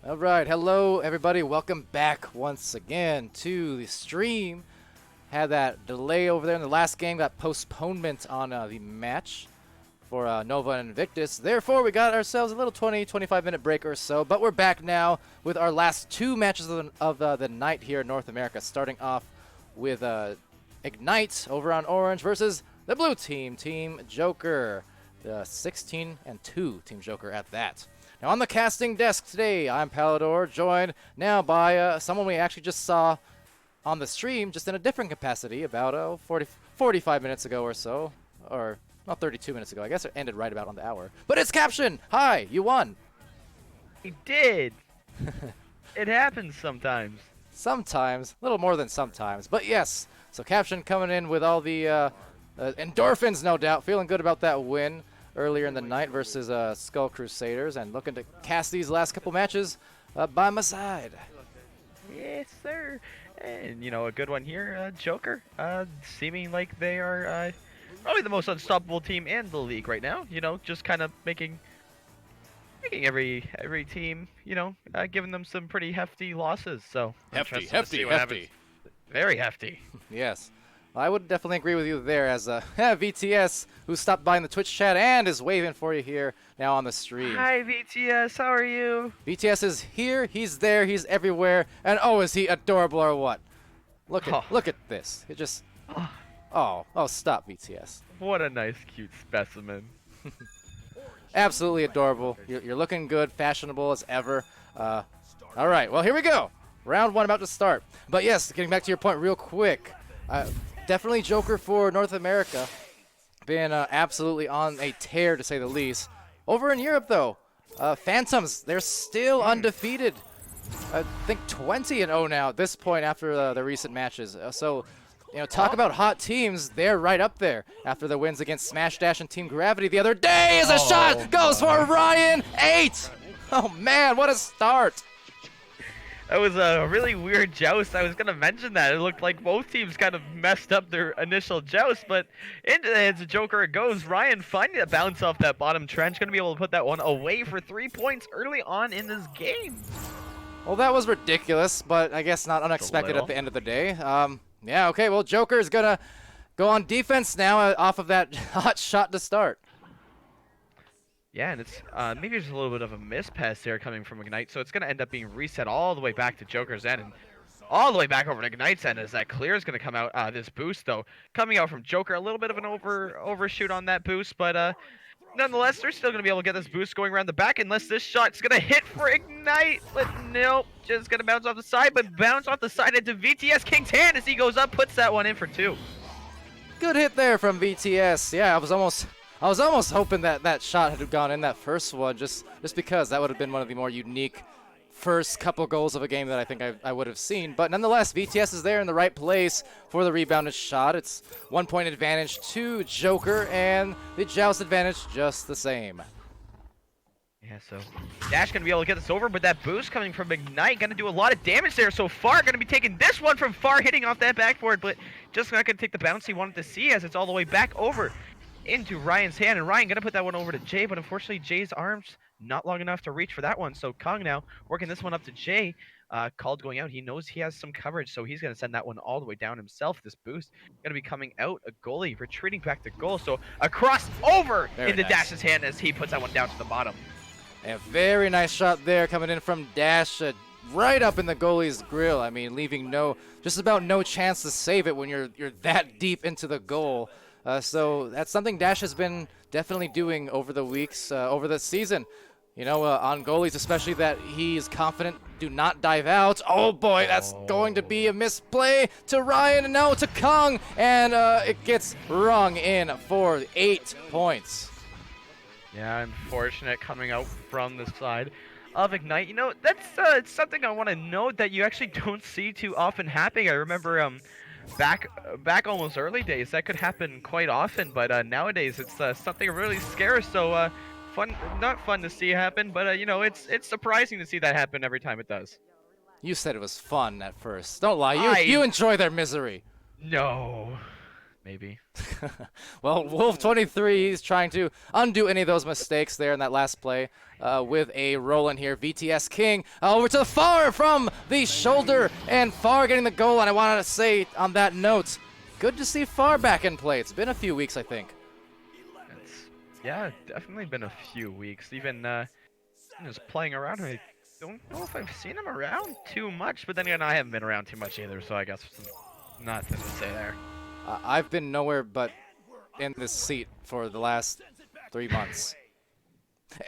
All right, hello everybody. Welcome back once again to the stream. Had that delay over there in the last game, got postponement on the match for Nova and Invictus. Therefore, we got ourselves a little 20-25 minute break or so, but we're back now with our last two matches of the night here in North America, starting off with Ignite over on Orange versus the blue team, Team Jokr. The 16-2 Team Jokr at that. Now on the casting desk today, I'm Palidore, joined now by someone we actually just saw on the stream, just in a different capacity, about 45 minutes ago or so, or not 32 minutes ago. I guess it ended right about on the hour. But it's Caption! Hi, you won! I did! It happens sometimes. Sometimes, a little more than sometimes, but yes. So Caption coming in with all the endorphins, no doubt, feeling good about that win earlier in the night versus Skull Crusaders, and looking to cast these last couple matches by my side. Yes, sir. And, you know, a good one here, Jokr, seeming like they are probably the most unstoppable team in the league right now. You know, just kind of making every team, you know, giving them some pretty hefty losses. So Hefty. Very hefty. Yes. I would definitely agree with you there, as VTS, who stopped by in the Twitch chat and is waving for you here now on the stream. Hi, VTS. How are you? VTS is here, he's there, he's everywhere, and oh, is he adorable or what? Look at this. It just oh, stop, VTS. What a nice, cute specimen. Absolutely adorable. You're looking good, fashionable as ever. All right, well, here we go. Round one about to start. But yes, getting back to your point real quick. Definitely Jokr for North America. Been absolutely on a tear, to say the least. Over in Europe, though, Phantoms, they're still undefeated. I think 20-0 now at this point after the recent matches. So, you know, talk about hot teams. They're right up there after the wins against Smash Dash and Team Gravity the other day. As a shot goes for Ryan 8. Oh, man, what a start. That was a really weird joust. I was going to mention that. It looked like both teams kind of messed up their initial joust, but into the hands of Jokr it goes. Ryan finding a bounce off that bottom trench. Going to be able to put that one away for 3 points early on in this game. Well, that was ridiculous, but I guess not unexpected at the end of the day. Yeah, okay, well, Jokr is going to go on defense now off of that hot shot to start. Yeah, and it's maybe just a little bit of a miss pass there coming from Ignite, so it's going to end up being reset all the way back to Jokr's end and all the way back over to Ignite's end as that clear is going to come out. This boost, though, coming out from Jokr, a little bit of an overshoot on that boost, but nonetheless, they're still going to be able to get this boost going around the back unless this shot's going to hit for Ignite. But nope, just going to bounce off the side, but bounce off the side into VTS King's hand as he goes up, puts that one in for 2. Good hit there from VTS. Yeah, I was almost hoping that shot had gone in that first one, just because that would have been one of the more unique first couple goals of a game that I think I would have seen. But nonetheless, VTS is there in the right place for the rebounded shot. It's 1 point advantage to Jokr, and the joust advantage just the same. Yeah, so Dash going to be able to get this over, but that boost coming from Ignite going to do a lot of damage there so far. Going to be taking this one from far, hitting off that backboard, but just not going to take the bounce he wanted to see as it's all the way back over into Ryan's hand, and Ryan gonna put that one over to Jay, but unfortunately Jay's arms not long enough to reach for that one. So Kong now working this one up to Jay. Called going out. He knows he has some coverage, so he's gonna send that one all the way down himself. This boost gonna be coming out. A goalie retreating back to goal. So a cross over into Dash's hand as he puts that one down to the bottom. A very nice shot there coming in from Dash, right up in the goalie's grill. I mean, leaving just about no chance to save it when you're that deep into the goal. So that's something Dash has been definitely doing over the weeks, over the season. You know, on goalies especially, that he's confident, do not dive out. Oh boy, that's going to be a misplay to Ryan, and now to Kong, and it gets rung in for 8 points. Yeah, unfortunate coming out from the side of Ignite. You know, that's it's something I want to note that you actually don't see too often happening. I remember back almost early days that could happen quite often, but nowadays it's something really scarce. So not fun to see happen, but you know, it's surprising to see that happen every time it does. You said it was fun at first. Don't lie. You enjoy their misery. No. maybe. Well, Wolf 23, he's trying to undo any of those mistakes there in that last play with a roll in here. VTS King over to Far from the shoulder, and Far getting the goal. And I wanted to say on that note, good to see Far back in play. It's been a few weeks, I think. Yeah, definitely been a few weeks. Even just playing around, I don't know if I've seen him around too much, but then again, I haven't been around too much either, so I guess nothing to say there. I've been nowhere but in this seat for the last 3 months.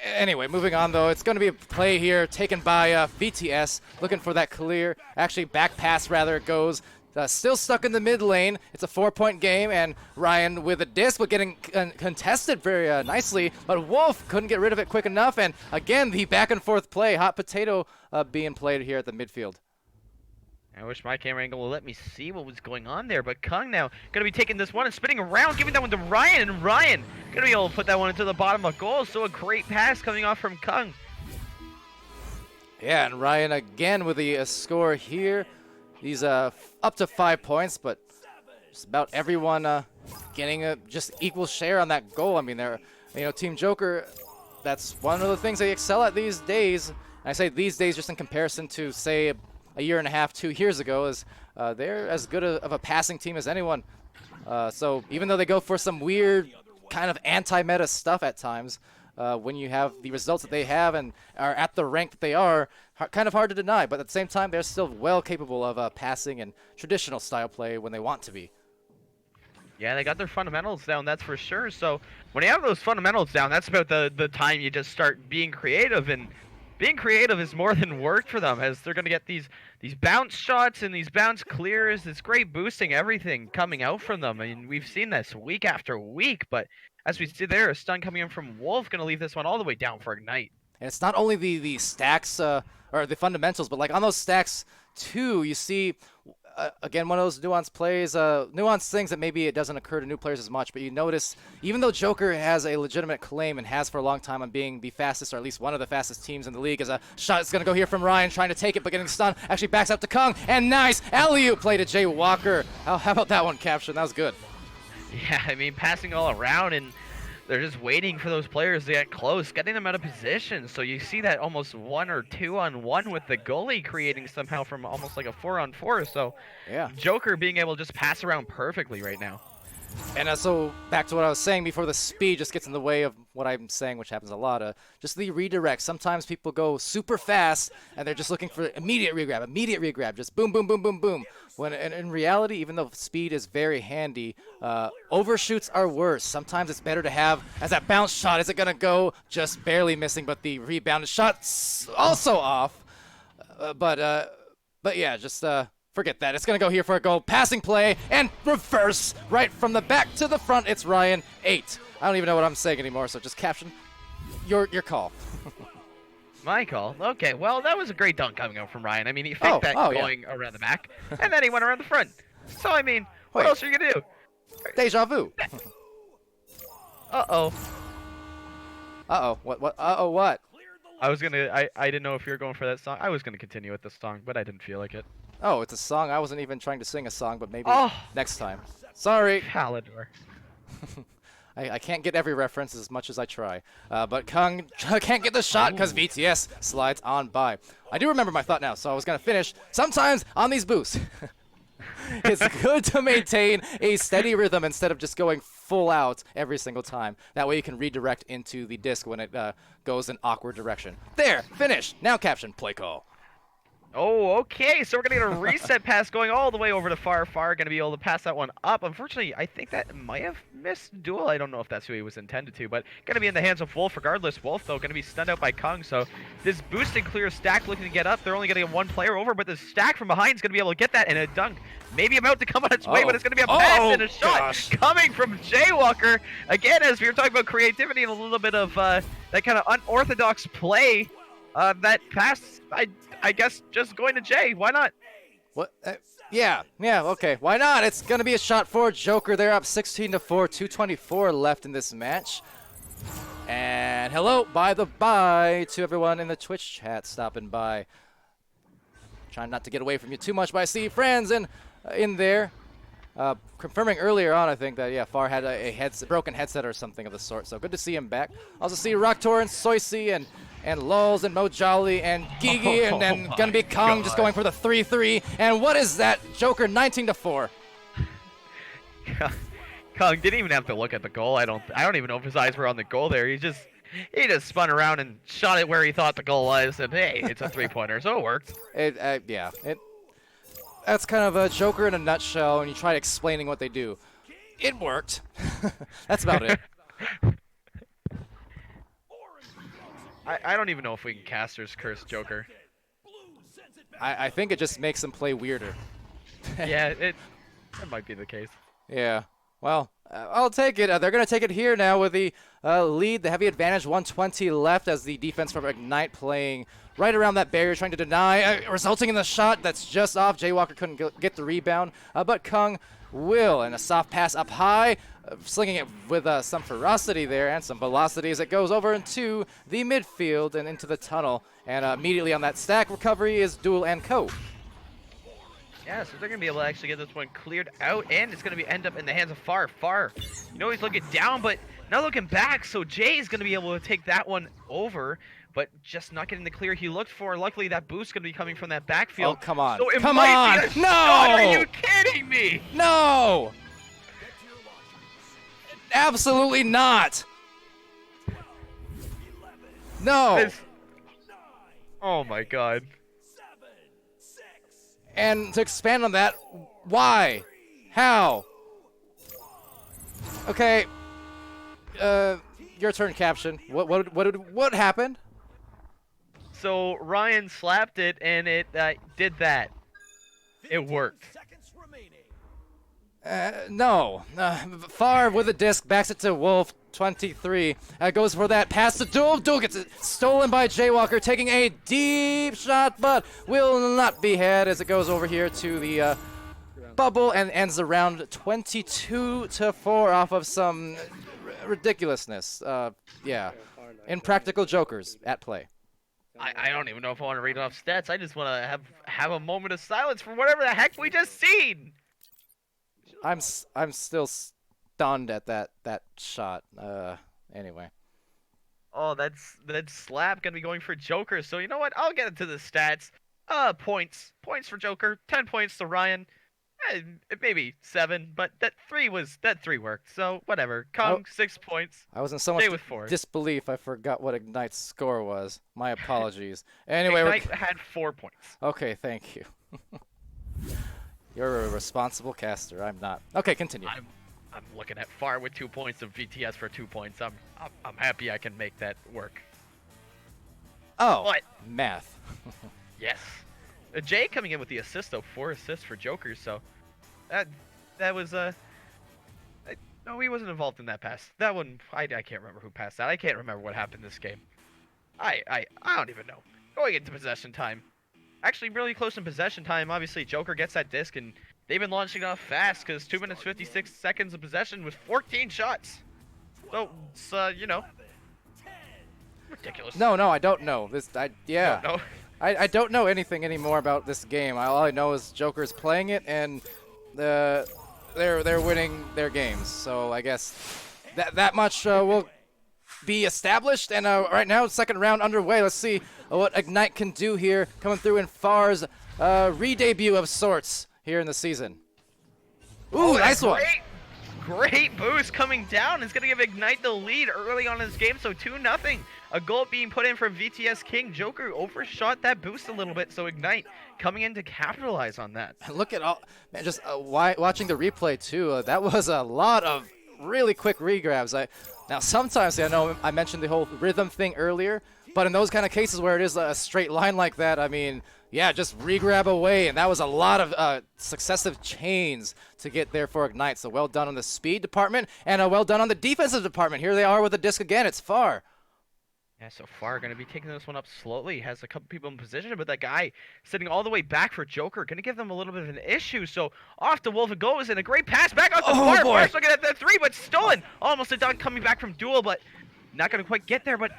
Anyway, moving on though, it's going to be a play here taken by VTS, looking for that clear, actually back pass rather it goes. Still stuck in the mid lane. It's a 4-point game, and Ryan with a disc, but getting contested very nicely. But Wolf couldn't get rid of it quick enough, and again, the back and forth play, hot potato being played here at the midfield. I wish my camera angle would let me see what was going on there, but Kung now going to be taking this one and spinning around, giving that one to Ryan, and Ryan going to be able to put that one into the bottom of goal. So a great pass coming off from Kung. Yeah, and Ryan again with the score here. He's up to 5 points, but just about everyone getting a just equal share on that goal. I mean, Team Jokr, that's one of the things they excel at these days. And I say these days just in comparison to, say, a year and a half, 2 years ago, is they're as good of a passing team as anyone. So even though they go for some weird kind of anti-meta stuff at times, when you have the results that they have and are at the rank that they are, kind of hard to deny. But at the same time, they're still well capable of passing and traditional style play when they want to be. Yeah, they got their fundamentals down, that's for sure. So when you have those fundamentals down, that's about the time you just start being creative. And being creative is more than work for them, as they're going to get these bounce shots and these bounce clears. It's great boosting everything coming out from them. I mean, we've seen this week after week, but as we see there, a stun coming in from Wolf, going to leave this one all the way down for Ignite. And it's not only the stacks or the fundamentals, but like on those stacks too, you see again one of those nuanced plays, nuanced things that maybe it doesn't occur to new players as much. But you notice even though Jokr has a legitimate claim and has for a long time on being the fastest, or at least one of the fastest teams in the league, as a shot is going to go here from Ryan trying to take it, but getting stunned. Actually backs up to Kung, and nice alley-oop play to Jokr. How about that one, Caption? That was good. Yeah, I mean, passing all around, and they're just waiting for those players to get close, getting them out of position. So you see that almost 1 or 2-on-1 with the goalie creating somehow from almost like a 4-on-4. So yeah, Jokr being able to just pass around perfectly right now. And so back to what I was saying before, the speed just gets in the way of what I'm saying, which happens a lot. Just the redirect. Sometimes people go super fast and they're just looking for immediate regrab, just boom, boom, boom, boom, boom. When in reality, even though speed is very handy, overshoots are worse. Sometimes it's better to have as that bounce shot. Is it gonna go just barely missing, but the rebounded shot's also off. But yeah, just forget that. It's going to go here for a goal. Passing play and reverse right from the back to the front. It's Ryan 8. I don't even know what I'm saying anymore, so just Caption your call. My call? Okay, well, that was a great dunk coming out from Ryan. I mean, he faked that going around the back, and then he went around the front. So, I mean, what else are you going to do? Deja vu. Uh-oh. Uh-oh. What? Uh-oh, what? I was going to... I didn't know if you were going for that song. I was going to continue with this song, but I didn't feel like it. Oh, it's a song. I wasn't even trying to sing a song, but maybe next time. Sorry. Palidore. I can't get every reference as much as I try. But Kung can't get the shot because VTS slides on by. I do remember my thought now, so I was going to finish. Sometimes on these boosts, it's good to maintain a steady rhythm instead of just going full out every single time. That way you can redirect into the disc when it goes in awkward direction. There, finish. Now Caption, play call. Oh, okay. So we're going to get a reset pass going all the way over to Far. Far going to be able to pass that one up. Unfortunately, I think that might have missed Duel. I don't know if that's who he was intended to, but going to be in the hands of Wolf regardless. Wolf, though, going to be stunned out by Kung. So this boosted clear stack looking to get up. They're only going to get one player over, but the stack from behind is going to be able to get that, and a dunk maybe about to come on its way, but it's going to be a pass and a shot coming from Jokr. Again, as we were talking about creativity and a little bit of that kind of unorthodox play, that pass, I guess just going to Jay. Why not? What? Yeah, okay. Why not? It's going to be a shot for Jokr. They're up 16-4, 2:24 left in this match. And hello, bye to everyone in the Twitch chat stopping by. Trying not to get away from you too much, but I see friends in there. confirming earlier on, I think that, yeah, Far had a broken headset or something of the sort. So good to see him back. Also see Rocktor and Soisy and Lulz and Mojali and Gigi and then gonna be Kong just going for the 3-3. And what is that? Jokr 19-4. Kong didn't even have to look at the goal. I don't even know if his eyes were on the goal there. He just spun around and shot it where he thought the goal was, and hey, it's a 3-pointer, so it worked. Yeah, that's kind of a Jokr in a nutshell, and you try explaining what they do. It worked. That's about it. I don't even know if we can casters curse Jokr. I think it just makes them play weirder. Yeah, it might be the case. Yeah. Well, I'll take it. They're going to take it here now with the lead, the heavy advantage, 120 left as the defense from Ignite playing right around that barrier, trying to deny, resulting in the shot that's just off. Jokr couldn't get the rebound, but Kung will, and a soft pass up high, slinging it with some ferocity there and some velocity as it goes over into the midfield and into the tunnel. And immediately on that stack recovery is Duel and Co. Yeah, so they're going to be able to actually get this one cleared out, and it's going to end up in the hands of Far. Far, you know, he's looking down, but not looking back, so Jay is going to be able to take that one over, but just not getting the clear he looked for. Luckily, that boost is going to be coming from that backfield. Oh, come on. So it come might on! Be a no! shot. Are you kidding me? No! Absolutely not! No! Oh my god. And to expand on that, why? How? Okay. Your turn, Caption. What happened? So Ryan slapped it, and it did that. It worked. No. Far with a disc, backs it to Wolf, 23. Goes for that pass to Duel. Duel gets it stolen by Jokr, taking a deep shot, but will not be had as it goes over here to the bubble and ends the round 22-4 off of some ridiculousness. Yeah. Impractical Jokers at play. I don't even know if I want to read off stats. I just want to have a moment of silence for whatever the heck we just seen. I'm still stunned at that shot. Anyway. Oh, that's slap gonna be going for Jokr. So you know what? I'll get into the stats. Points for Jokr. 10 points to Ryan. Maybe 7, but that 3 worked. So whatever. Kong 6 points. I was in so much with 4. disbelief I forgot what Ignite's score was. My apologies. Anyway, Ignite had 4 points. Okay, thank you. You're a responsible caster. I'm not. Okay, continue. I'm looking at Far with 2 points and VTS for 2 points. I'm happy I can make that work. Oh, what? Math. Yes. Jay coming in with the assist though, 4 assists for Jokr. So that was no, he wasn't involved in that pass. That one I can't remember who passed that. I can't remember what happened this game. I don't even know. Going into possession time. Actually, really close in possession time. Obviously, Jokr gets that disc, and they've been launching off fast because 2 minutes 56 seconds of possession with 14 shots. So it's you know, ridiculous. No, I don't know. Yeah. No. I don't know anything anymore about this game. All I know is Joker's playing it, and they're winning their games. So I guess that much will be established. And right now, second round underway. Let's see what Ignite can do here, coming through in Far's re-debut of sorts here in the season. Ooh, nice one. Great boost coming down. It's going to give Ignite the lead early on in this game, so 2-0. A goal being put in from VTS King. Jokr overshot that boost a little bit, so Ignite coming in to capitalize on that. Look at all, man, just watching the replay too, that was a lot of really quick regrabs. Now sometimes, I know I mentioned the whole rhythm thing earlier, but in those kind of cases where it is a straight line like that, I mean, yeah, just regrab away, and that was a lot of successive chains to get there for Ignite. So well done on the speed department, and well done on the defensive department. Here they are with the disc again. It's Far. Yeah, so Far going to be taking this one up slowly. Has a couple people in position, but that guy sitting all the way back for Jokr going to give them a little bit of an issue. So off to Wolf it goes, and a great pass back off to Far. Far's looking at that 3, but stolen. Almost a dunk coming back from Duel, but not going to quite get there. But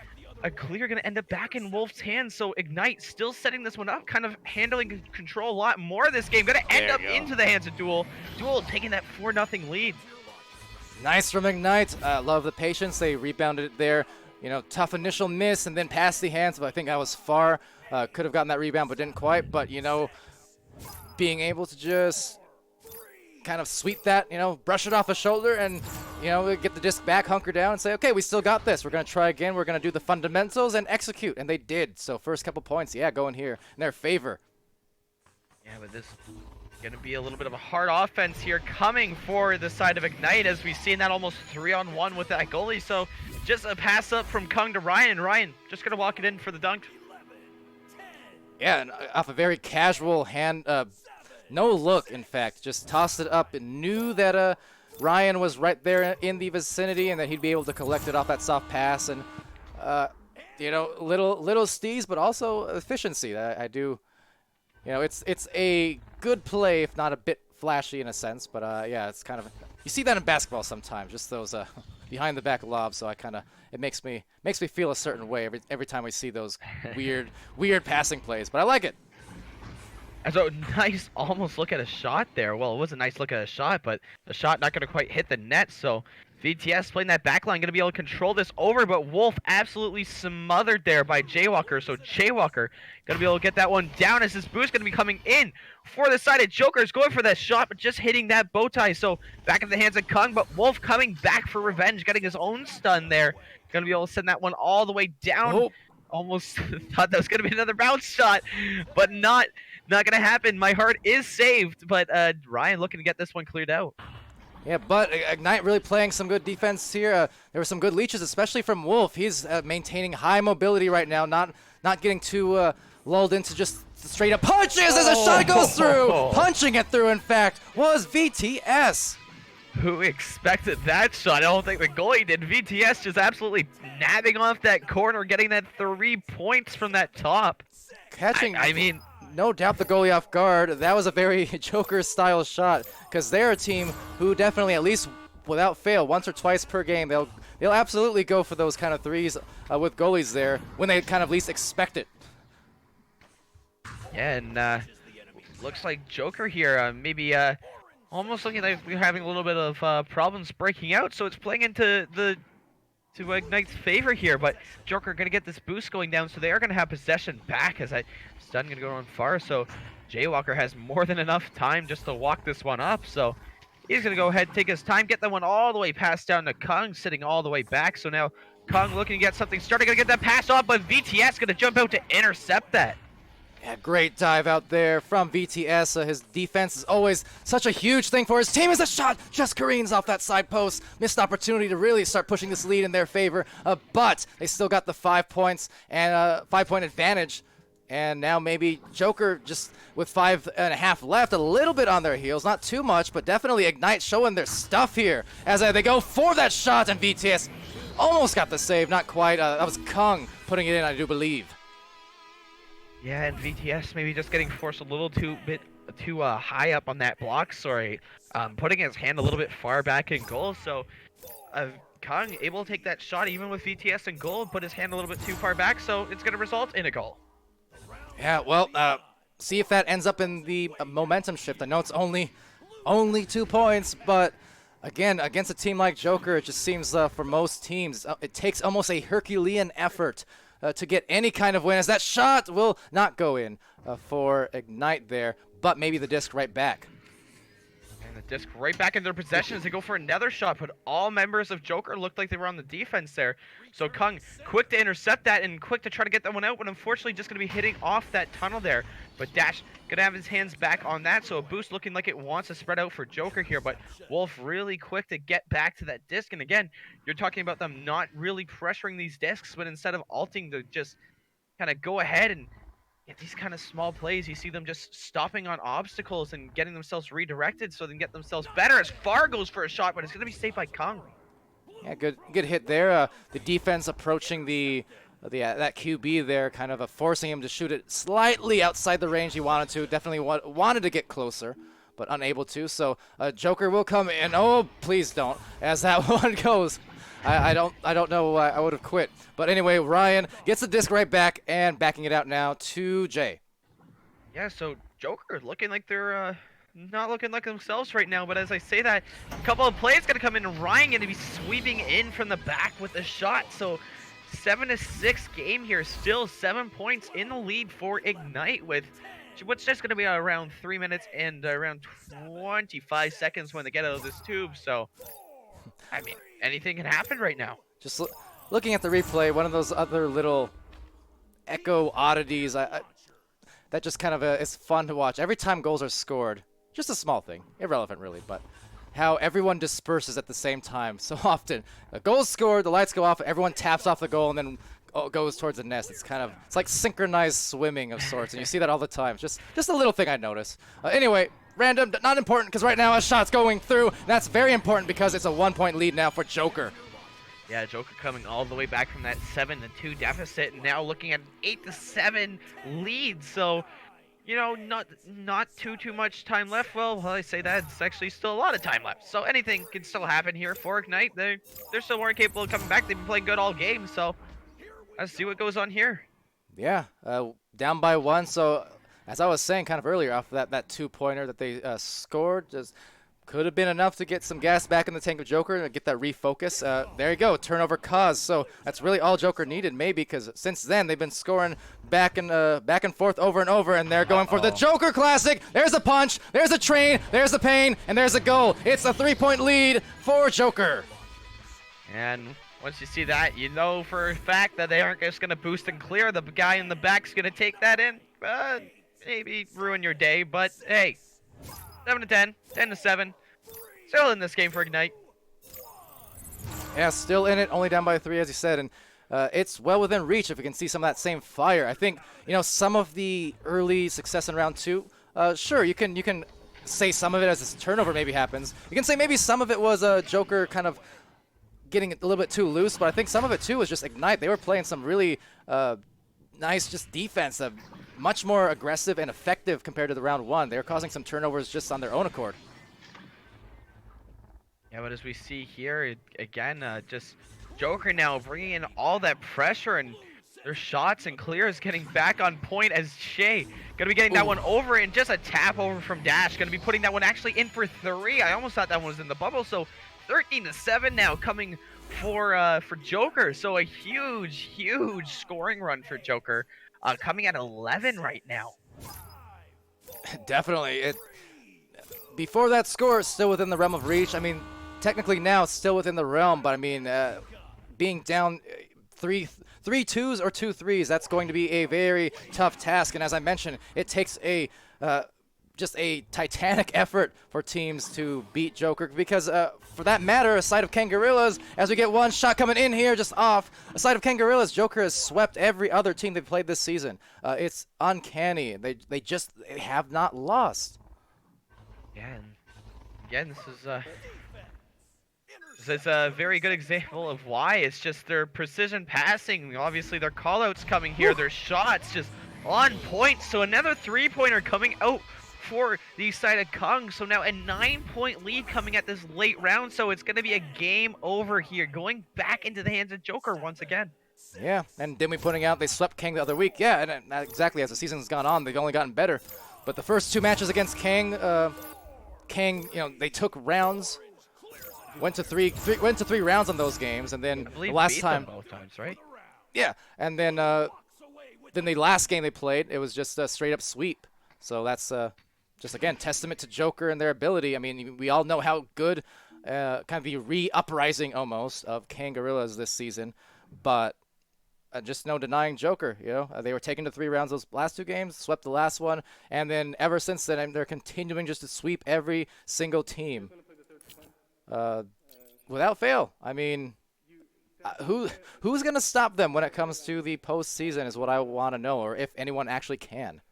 a clear going to end up back in Wolf's hands. So Ignite still setting this one up, kind of handling control a lot more of this game. Going to end up into the hands of Duel. Duel taking that 4-0 lead. Nice from Ignite. Love the patience. They rebounded it there. You know, tough initial miss and then past the hands, but I think I was far. Could have gotten that rebound, but didn't quite. But, you know, being able to just kind of sweep that, you know, brush it off a shoulder and, you know, get the disc back, hunker down and say, okay, we still got this. We're going to try again. We're going to do the fundamentals and execute. And they did. So first couple points, yeah, going here in their favor. Yeah, but this going to be a little bit of a hard offense here coming for the side of Ignite, as we've seen that almost 3-on-1 with that goalie. So just a pass up from Kung to Ryan, and Ryan just going to walk it in for the dunk. Yeah, and off a very casual hand, no look, in fact. Just tossed it up and knew that Ryan was right there in the vicinity and that he'd be able to collect it off that soft pass. And, you know, little steez, but also efficiency. I do, you know, it's a good play, if not a bit flashy in a sense. But, yeah, it's kind of, you see that in basketball sometimes, just those behind the back lobs. So I kind of, it makes me feel a certain way every time we see those weird passing plays. But I like it. And so nice almost look at a shot there. Well, it was a nice look at a shot, but the shot not going to quite hit the net. So VTS playing that back line, going to be able to control this over, but Wolf absolutely smothered there by Jokr. So Jokr going to be able to get that one down as this boost going to be coming in for the side of Jokr. Is going for that shot, but just hitting that bow tie. So back in the hands of Kung, but Wolf coming back for revenge, getting his own stun there. Going to be able to send that one all the way down. Oh. Almost thought that was going to be another bounce shot, but not going to happen. My heart is saved, but Ryan looking to get this one cleared out. Yeah, but Ignite really playing some good defense here. There were some good leeches, especially from Wolf. He's maintaining high mobility right now, not getting too lulled into just straight up punches as a shot goes through. Punching it through, in fact, was VTS. Who expected that shot? I don't think the goalie did. VTS just absolutely nabbing off that corner, getting that 3 points from that top. Catching, I mean, no doubt the goalie off guard. That was a very Jokr-style shot because they're a team who definitely, at least without fail, once or twice per game, they'll absolutely go for those kind of threes with goalies there when they kind of least expect it. Yeah, and looks like Jokr here maybe almost looking like we're having a little bit of problems breaking out, so it's playing into Ignite's favor here, but Jokr gonna get this boost going down, so they are gonna have possession back as stun gonna go on far, so Jokr has more than enough time just to walk this one up, so he's gonna go ahead, take his time, get that one all the way passed down to Kung, sitting all the way back, so now Kung looking to get something started, gonna get that pass off, but VTS gonna jump out to intercept that. Yeah, great dive out there from VTS. His defense is always such a huge thing for his team. As a shot just careens off that side post. Missed opportunity to really start pushing this lead in their favor. But they still got the 5 points and 5-point advantage. And now maybe Jokr just with 5.5 left, a little bit on their heels. Not too much, but definitely Ignite showing their stuff here. As they go for that shot, and VTS almost got the save. Not quite. That was Kung putting it in, I do believe. Yeah, and VTS maybe just getting forced a little too high up on that block, sorry. Putting his hand a little bit far back in goal, so Kung able to take that shot even with VTS in goal, put his hand a little bit too far back, so it's going to result in a goal. Yeah, well, see if that ends up in the momentum shift. I know it's only 2 points, but again, against a team like Jokr, it just seems for most teams, it takes almost a Herculean effort to get any kind of win, as that shot will not go in for Ignite there, but maybe the disc right back. And the disc right back in their possession as they go for another shot, but all members of Jokr looked like they were on the defense there. So Kung quick to intercept that and quick to try to get that one out, but unfortunately just going to be hitting off that tunnel there. But Dash going to have his hands back on that, so a boost looking like it wants to spread out for Jokr here, but Wolf really quick to get back to that disc. And again, you're talking about them not really pressuring these discs, but instead of ulting to just kind of go ahead and get these kind of small plays, you see them just stopping on obstacles and getting themselves redirected so they can get themselves better. As Far goes for a shot, but it's going to be saved by Kung. Yeah, good hit there. The defense approaching that QB there, kind of forcing him to shoot it slightly outside the range he wanted to. Definitely wanted to get closer, but unable to. So Jokr will come in. Oh, please don't. As that one goes, I don't know why I would have quit. But anyway, Ryan gets the disc right back and backing it out now to Jay. Yeah, so Jokr looking like they're not looking like themselves right now, but as I say that, a couple of plays gonna come in, and Ryan gonna be sweeping in from the back with a shot. So 7-6 game here, still 7 points in the lead for Ignite with what's just gonna be around 3 minutes and around 25 seconds when they get out of this tube. So I mean, anything can happen right now. Just looking at the replay, one of those other little echo oddities that just kind of is fun to watch. Every time goals are scored, just a small thing, irrelevant really, but how everyone disperses at the same time so often. A goal's scored, the lights go off, everyone taps off the goal, and then goes towards the nest. It's like synchronized swimming of sorts, and you see that all the time. Just a little thing I notice. Anyway, random, not important, because right now a shot's going through. That's very important because it's a 1-point lead now for Jokr. Yeah, Jokr coming all the way back from that 7-2 deficit, and now looking at an 8-7 lead. So, you know, not too much time left. Well, I say that, it's actually still a lot of time left. So anything can still happen here for Ignite. They're still more capable of coming back. They've been playing good all game. So let's see what goes on here. Yeah, down by 1. So as I was saying kind of earlier, off of that 2-pointer that they scored, just could have been enough to get some gas back in the tank of Jokr and get that refocus. There you go, turnover caused. So that's really all Jokr needed, maybe, because since then they've been scoring back and forth over and over, and they're going for the Jokr Classic. There's a punch, there's a train, there's a pain, and there's a goal. It's a 3-point lead for Jokr. And once you see that, you know for a fact that they aren't just going to boost and clear. The guy in the back's going to take that in. Maybe ruin your day, but hey. 7-10, 10-7, still in this game for Ignite. Yeah, still in it, only down by 3, as you said, and it's well within reach if we can see some of that same fire. I think, you know, some of the early success in round 2, sure, you can say some of it as this turnover maybe happens. You can say maybe some of it was Jokr kind of getting a little bit too loose, but I think some of it too was just Ignite. They were playing some really nice just defense, much more aggressive and effective compared to the round 1. They're causing some turnovers just on their own accord. Yeah, but as we see here, again, just Jokr now bringing in all that pressure, and their shots and clears getting back on point as Shay gonna be getting that one over, and just a tap over from Dash, gonna be putting that one actually in for 3. I almost thought that one was in the bubble. So 13-7 now coming for Jokr. So a huge scoring run for Jokr. Coming at 11 right now. Definitely. Before that score, it's still within the realm of reach. I mean, technically now it's still within the realm, but I mean, being down 3 2s or 2 3s, that's going to be a very tough task. And as I mentioned, it takes just a titanic effort for teams to beat Jokr, because for that matter, a side of Kangarillas, as we get one shot coming in here just off, a side of Kangarillas, Jokr has swept every other team they've played this season. It's uncanny. They have not lost. Yeah, and again, this is a very good example of why. It's just their precision passing, obviously their callouts coming here, their shots just on point. So another 3-pointer coming out for the side of Kung. So now a 9-point lead coming at this late round. So it's going to be a game over here, going back into the hands of Jokr once again. Yeah, and didn't we pointing out they swept Kang the other week? Yeah, and exactly, as the season's gone on, they've only gotten better. But the first 2 matches against Kang, you know, they took rounds, went to three rounds on those games, and then the last time, both times, right? Yeah, and then the last game they played, it was just a straight up sweep. So that's just again testament to Jokr and their ability. I mean, we all know how good, kind of the re-uprising almost of Kangarillas this season, but just no denying Jokr. You know, they were taken to 3 rounds those last 2 games, swept the last one, and then ever since then they're continuing just to sweep every single team without fail. I mean, who's gonna stop them when it comes to the postseason is what I want to know, or if anyone actually can.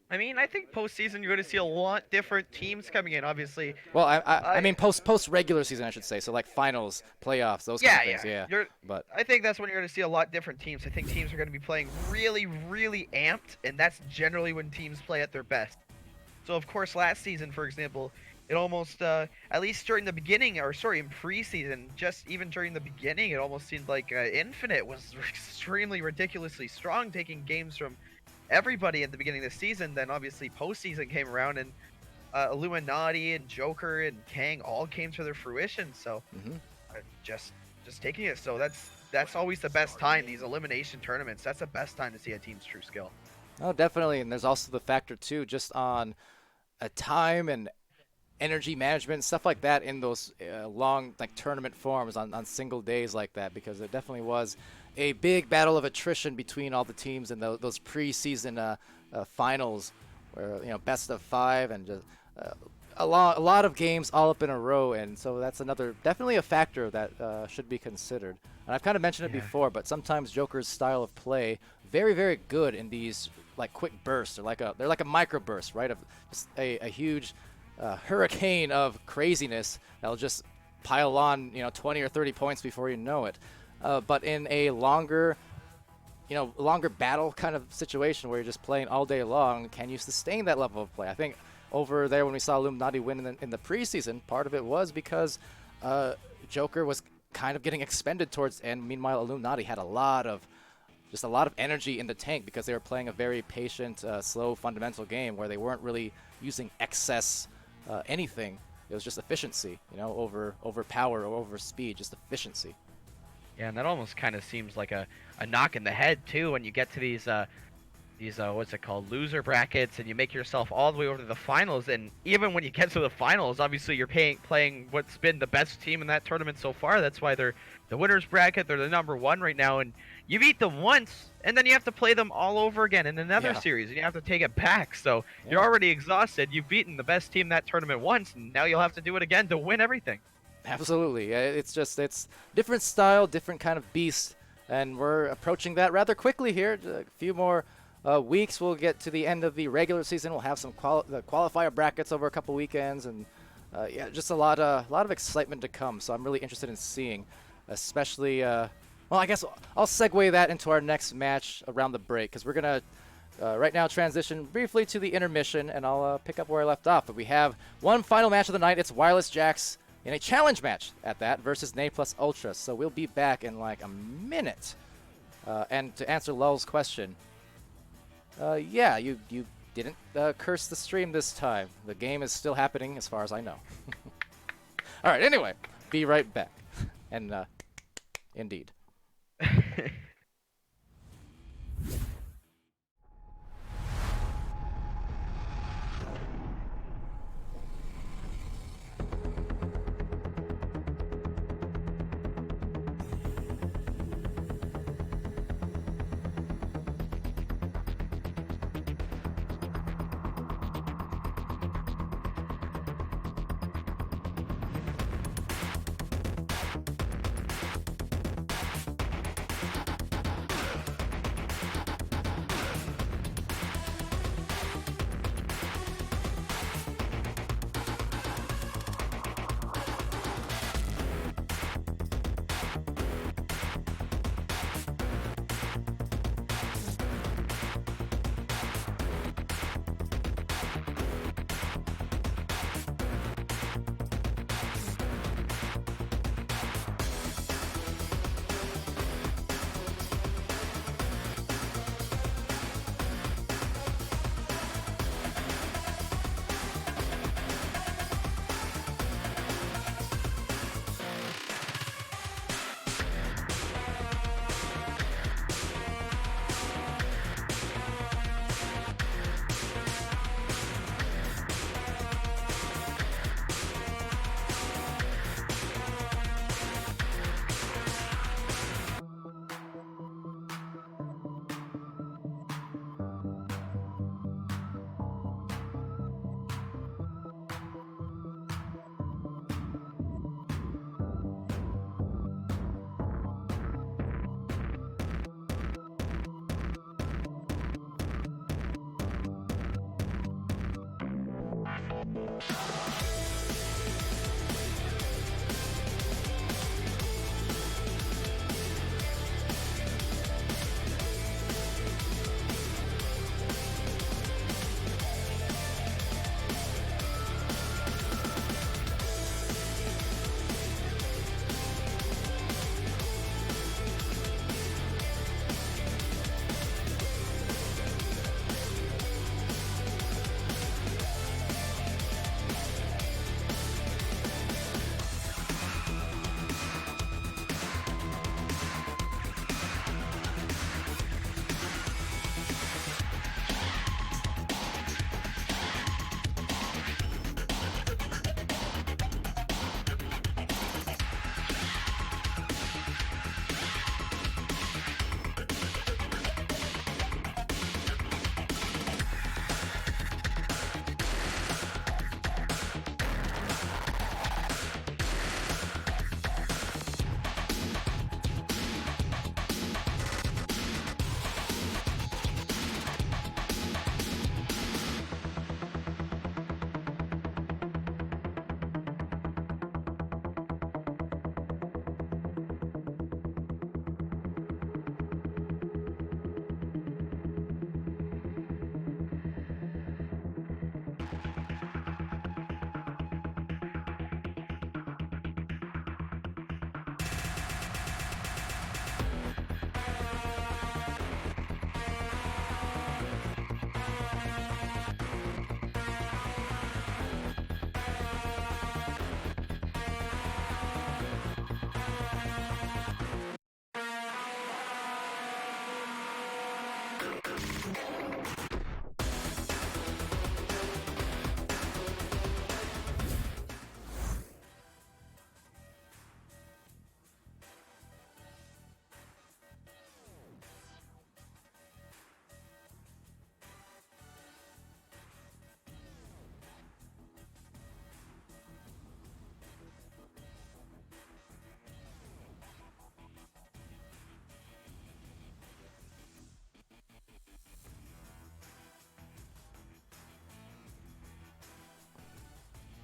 I mean, I think postseason you're going to see a lot different teams coming in, obviously. Well, I mean post regular season, I should say. So like finals, playoffs, those kind of things. Yeah. But I think that's when you're going to see a lot different teams. I think teams are going to be playing really amped, and that's generally when teams play at their best. So of course last season, for example, it almost at least during the beginning, or sorry, in preseason, just even during the beginning, it almost seemed like Infinite was extremely ridiculously strong, taking games from everybody at the beginning of the season. Then obviously postseason came around, and Illuminati and Jokr and Kang all came to their fruition. So Hmm. just taking it. So that's always the best time. These elimination tournaments. That's the best time to see a team's true skill. Oh, definitely. And there's also the factor too, just on a time and energy management, stuff like that in those long like tournament forms on single days like that, because it definitely was a big battle of attrition between all the teams in those preseason finals, where best of 5 and just a lot of games all up in a row, and so that's another definitely a factor that should be considered. And I've kind of mentioned it before, but sometimes Joker's style of play very good in these like quick bursts, or they're like a micro burst, right? Of just a huge hurricane of craziness that'll just pile on 20 or 30 points before you know it. But in a longer battle kind of situation where you're just playing all day long, can you sustain that level of play? I think over there when we saw Illuminati win in the preseason, part of it was because Jokr was kind of getting expended towards the end. Meanwhile, Illuminati had a lot of energy in the tank because they were playing a very patient, slow fundamental game where they weren't really using excess anything. It was just efficiency, over power or over speed, just efficiency. Yeah, and that almost kind of seems like a knock in the head too when you get to these what's it called, loser brackets, and you make yourself all the way over to the finals. And even when you get to the finals, obviously you're playing what's been the best team in that tournament so far. That's why they're the winners bracket. They're the #1 right now, and you beat them once, and then you have to play them all over again in another series, and you have to take it back. So you're already exhausted. You've beaten the best team in that tournament once, and now you'll have to do it again to win everything. Absolutely. It's different style, different kind of beast, and we're approaching that rather quickly here. A few more weeks, we'll get to the end of the regular season. We'll have some the qualifier brackets over a couple weekends, and just a lot of excitement to come. So I'm really interested in seeing, especially. Well, I guess I'll segue that into our next match around the break, because we're gonna right now transition briefly to the intermission, and I'll pick up where I left off. But we have one final match of the night. It's Wireless Jax in a challenge match at that versus Nay Plus Ultra. So we'll be back in like a minute. And to answer Lul's question, yeah, you didn't curse the stream this time. The game is still happening as far as I know. All right, anyway, be right back. And indeed.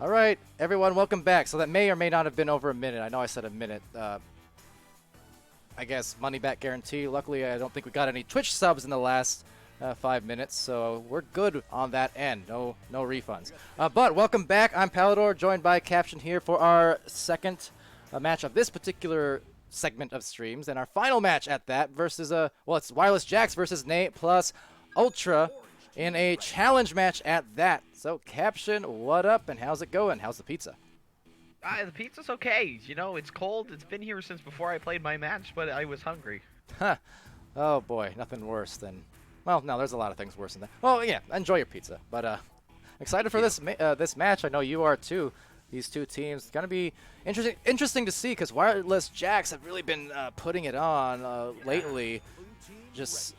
All right, everyone, welcome back. So that may or may not have been over a minute. I know I said a minute. I guess money back guarantee. Luckily, I don't think we got any Twitch subs in the last 5 minutes, so we're good on that end. No refunds. But welcome back. I'm Palidore, joined by Caption here for our second match of this particular segment of streams, and our final match at that versus well, it's Wireless Jacks versus Nate plus Ultra in a challenge match at that. So Caption, what up, and how's it going? How's the pizza? The pizza's okay. You know, it's cold. It's been here since before I played my match, but I was hungry. Huh. Oh boy, nothing worse than... Well, no, there's a lot of things worse than that. Well, yeah, enjoy your pizza. But excited for this match. I know you are too. These two teams gonna be interesting to see because Wireless Jacks have really been putting it on lately. Just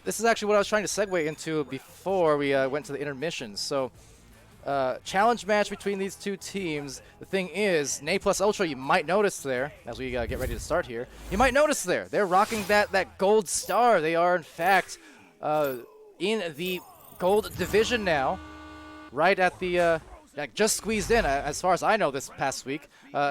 this is actually what I was trying to segue into before we went to the intermission. So. Challenge match between these two teams. The thing is, Nate plus Ultra, you might notice there, as we get ready to start here, you might notice there, they're rocking that gold star. They are, in fact, in the gold division now, right at the, just squeezed in, as far as I know, this past week.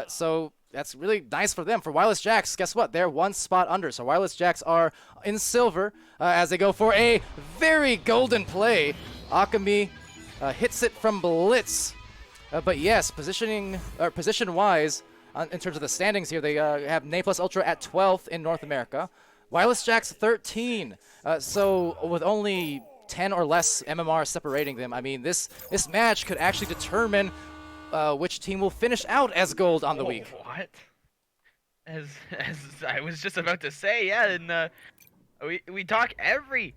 So that's really nice for them. For Wireless Jacks, guess what? They're one spot under. So Wireless Jacks are in silver as they go for a very golden play. Akami hits it from Blitz, but yes, position-wise, in terms of the standings here, they have Nate plus Ultra at 12th in North America, Wireless Jacks 13. So with only 10 or less MMR separating them, I mean, this match could actually determine which team will finish out as gold on the week. What? As I was just about to say, yeah, and we talk every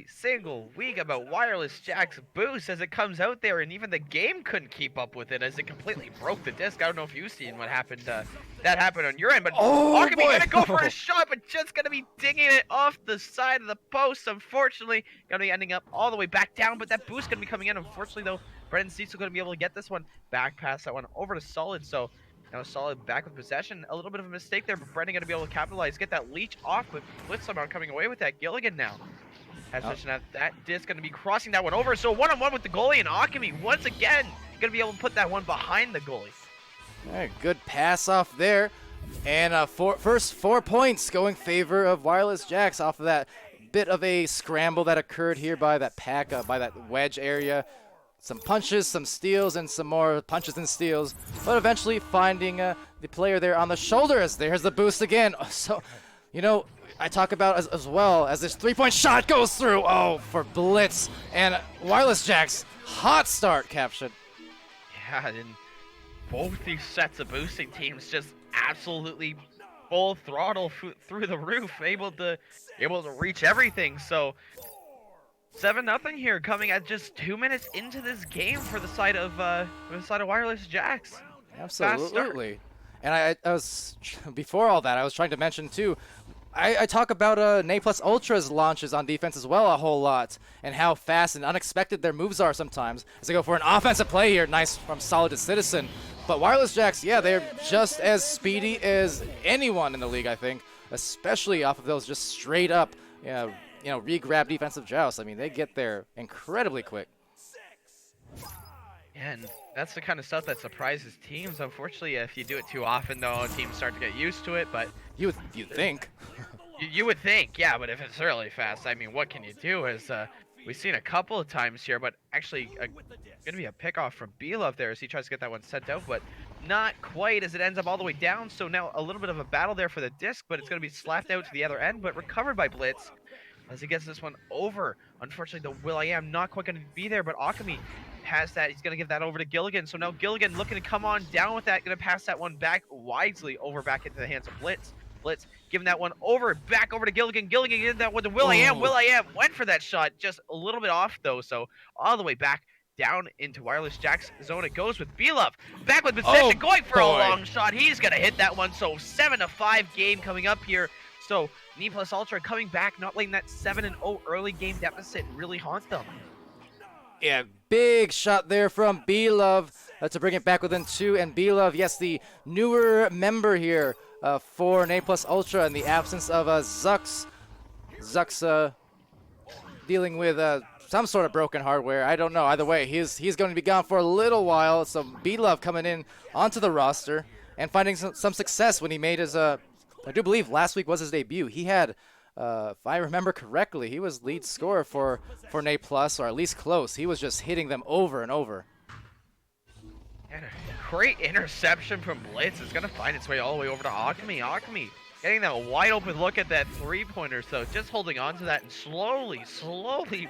single week about Wireless Jack's boost as it comes out there, and even the game couldn't keep up with it as it completely broke the disc. I don't know if you've seen what happened. That happened on your end, but Akami gonna go for a shot, but just gonna be dinging it off the side of the post. Unfortunately, gonna be ending up all the way back down, but that boost gonna be coming in. Unfortunately, though, Brendan Cecil gonna be able to get this one back past that one over to Solid. So. Now Solid back with possession. A little bit of a mistake there, but Brendan going to be able to capitalize, get that leech off with Blitz somehow coming away with that. Gilligan now has possession at that disc, going to be crossing that one over. So one-on-one with the goalie, and Akami once again going to be able to put that one behind the goalie. All right, good pass off there. And first 4 points going favor of Wireless Jacks off of that bit of a scramble that occurred here by that pack, by that wedge area. Some punches, some steals, and some more punches and steals, but eventually finding the player there on the shoulder as there's the boost again. So, you know, I talk about as well as this 3-point shot goes through. Oh, for Blitz and Wireless Jacks. Hot start, Caption. Yeah, and both these sets of boosting teams just absolutely full throttle through the roof, able to reach everything. So 7-0 here, coming at just 2 minutes into this game for the side of Wireless Jacks. Absolutely. And I was before all that, I was trying to mention too. I talk about Nate plus Ultra's launches on defense as well a whole lot, and how fast and unexpected their moves are sometimes as they go for an offensive play here. Nice from Solid to Citizen. But Wireless Jacks, yeah, they're just as speedy as anyone in the league, I think, especially off of those just straight up, re-grab defensive jousts. I mean, they get there incredibly quick. Yeah, and that's the kind of stuff that surprises teams. Unfortunately, if you do it too often, though, teams start to get used to it. But you'd think. You would think, yeah. But if it's really fast, I mean, what can you do? As we've seen a couple of times here, but actually, gonna be a pickoff from B-Love there as he tries to get that one sent out, but not quite as it ends up all the way down. So now a little bit of a battle there for the disc, but it's gonna be slapped out to the other end, but recovered by Blitz as he gets this one over. Unfortunately, the Will.i.am not quite going to be there, but Akami has that. He's going to give that over to Gilligan. So now Gilligan looking to come on down with that, going to pass that one back wisely over back into the hands of Blitz. Blitz giving that one over, back over to Gilligan. Gilligan getting that one to Will.i.am. Oh. Will.i.am went for that shot, just a little bit off though. So all the way back down into Wireless Jack's zone it goes with B-Love. Back with possession, going for a long shot. He's going to hit that one. So 7-5 game coming up here. So Nate plus Ultra coming back, not letting that 7-0 early game deficit really haunt them. Yeah, big shot there from B-Love to bring it back within 2. And B-Love, yes, the newer member here for Nate plus Ultra in the absence of Zux. Zux dealing with some sort of broken hardware. I don't know. Either way, he's going to be gone for a little while. So B-Love coming in onto the roster and finding some success when he made his, I do believe last week was his debut. He had, if I remember correctly, he was lead scorer for NA Plus, or at least close. He was just hitting them over and over. And a great interception from Blitz. It's going to find its way all the way over to Alchemy. Alchemy getting that wide open look at that three-pointer. So just holding on to that and slowly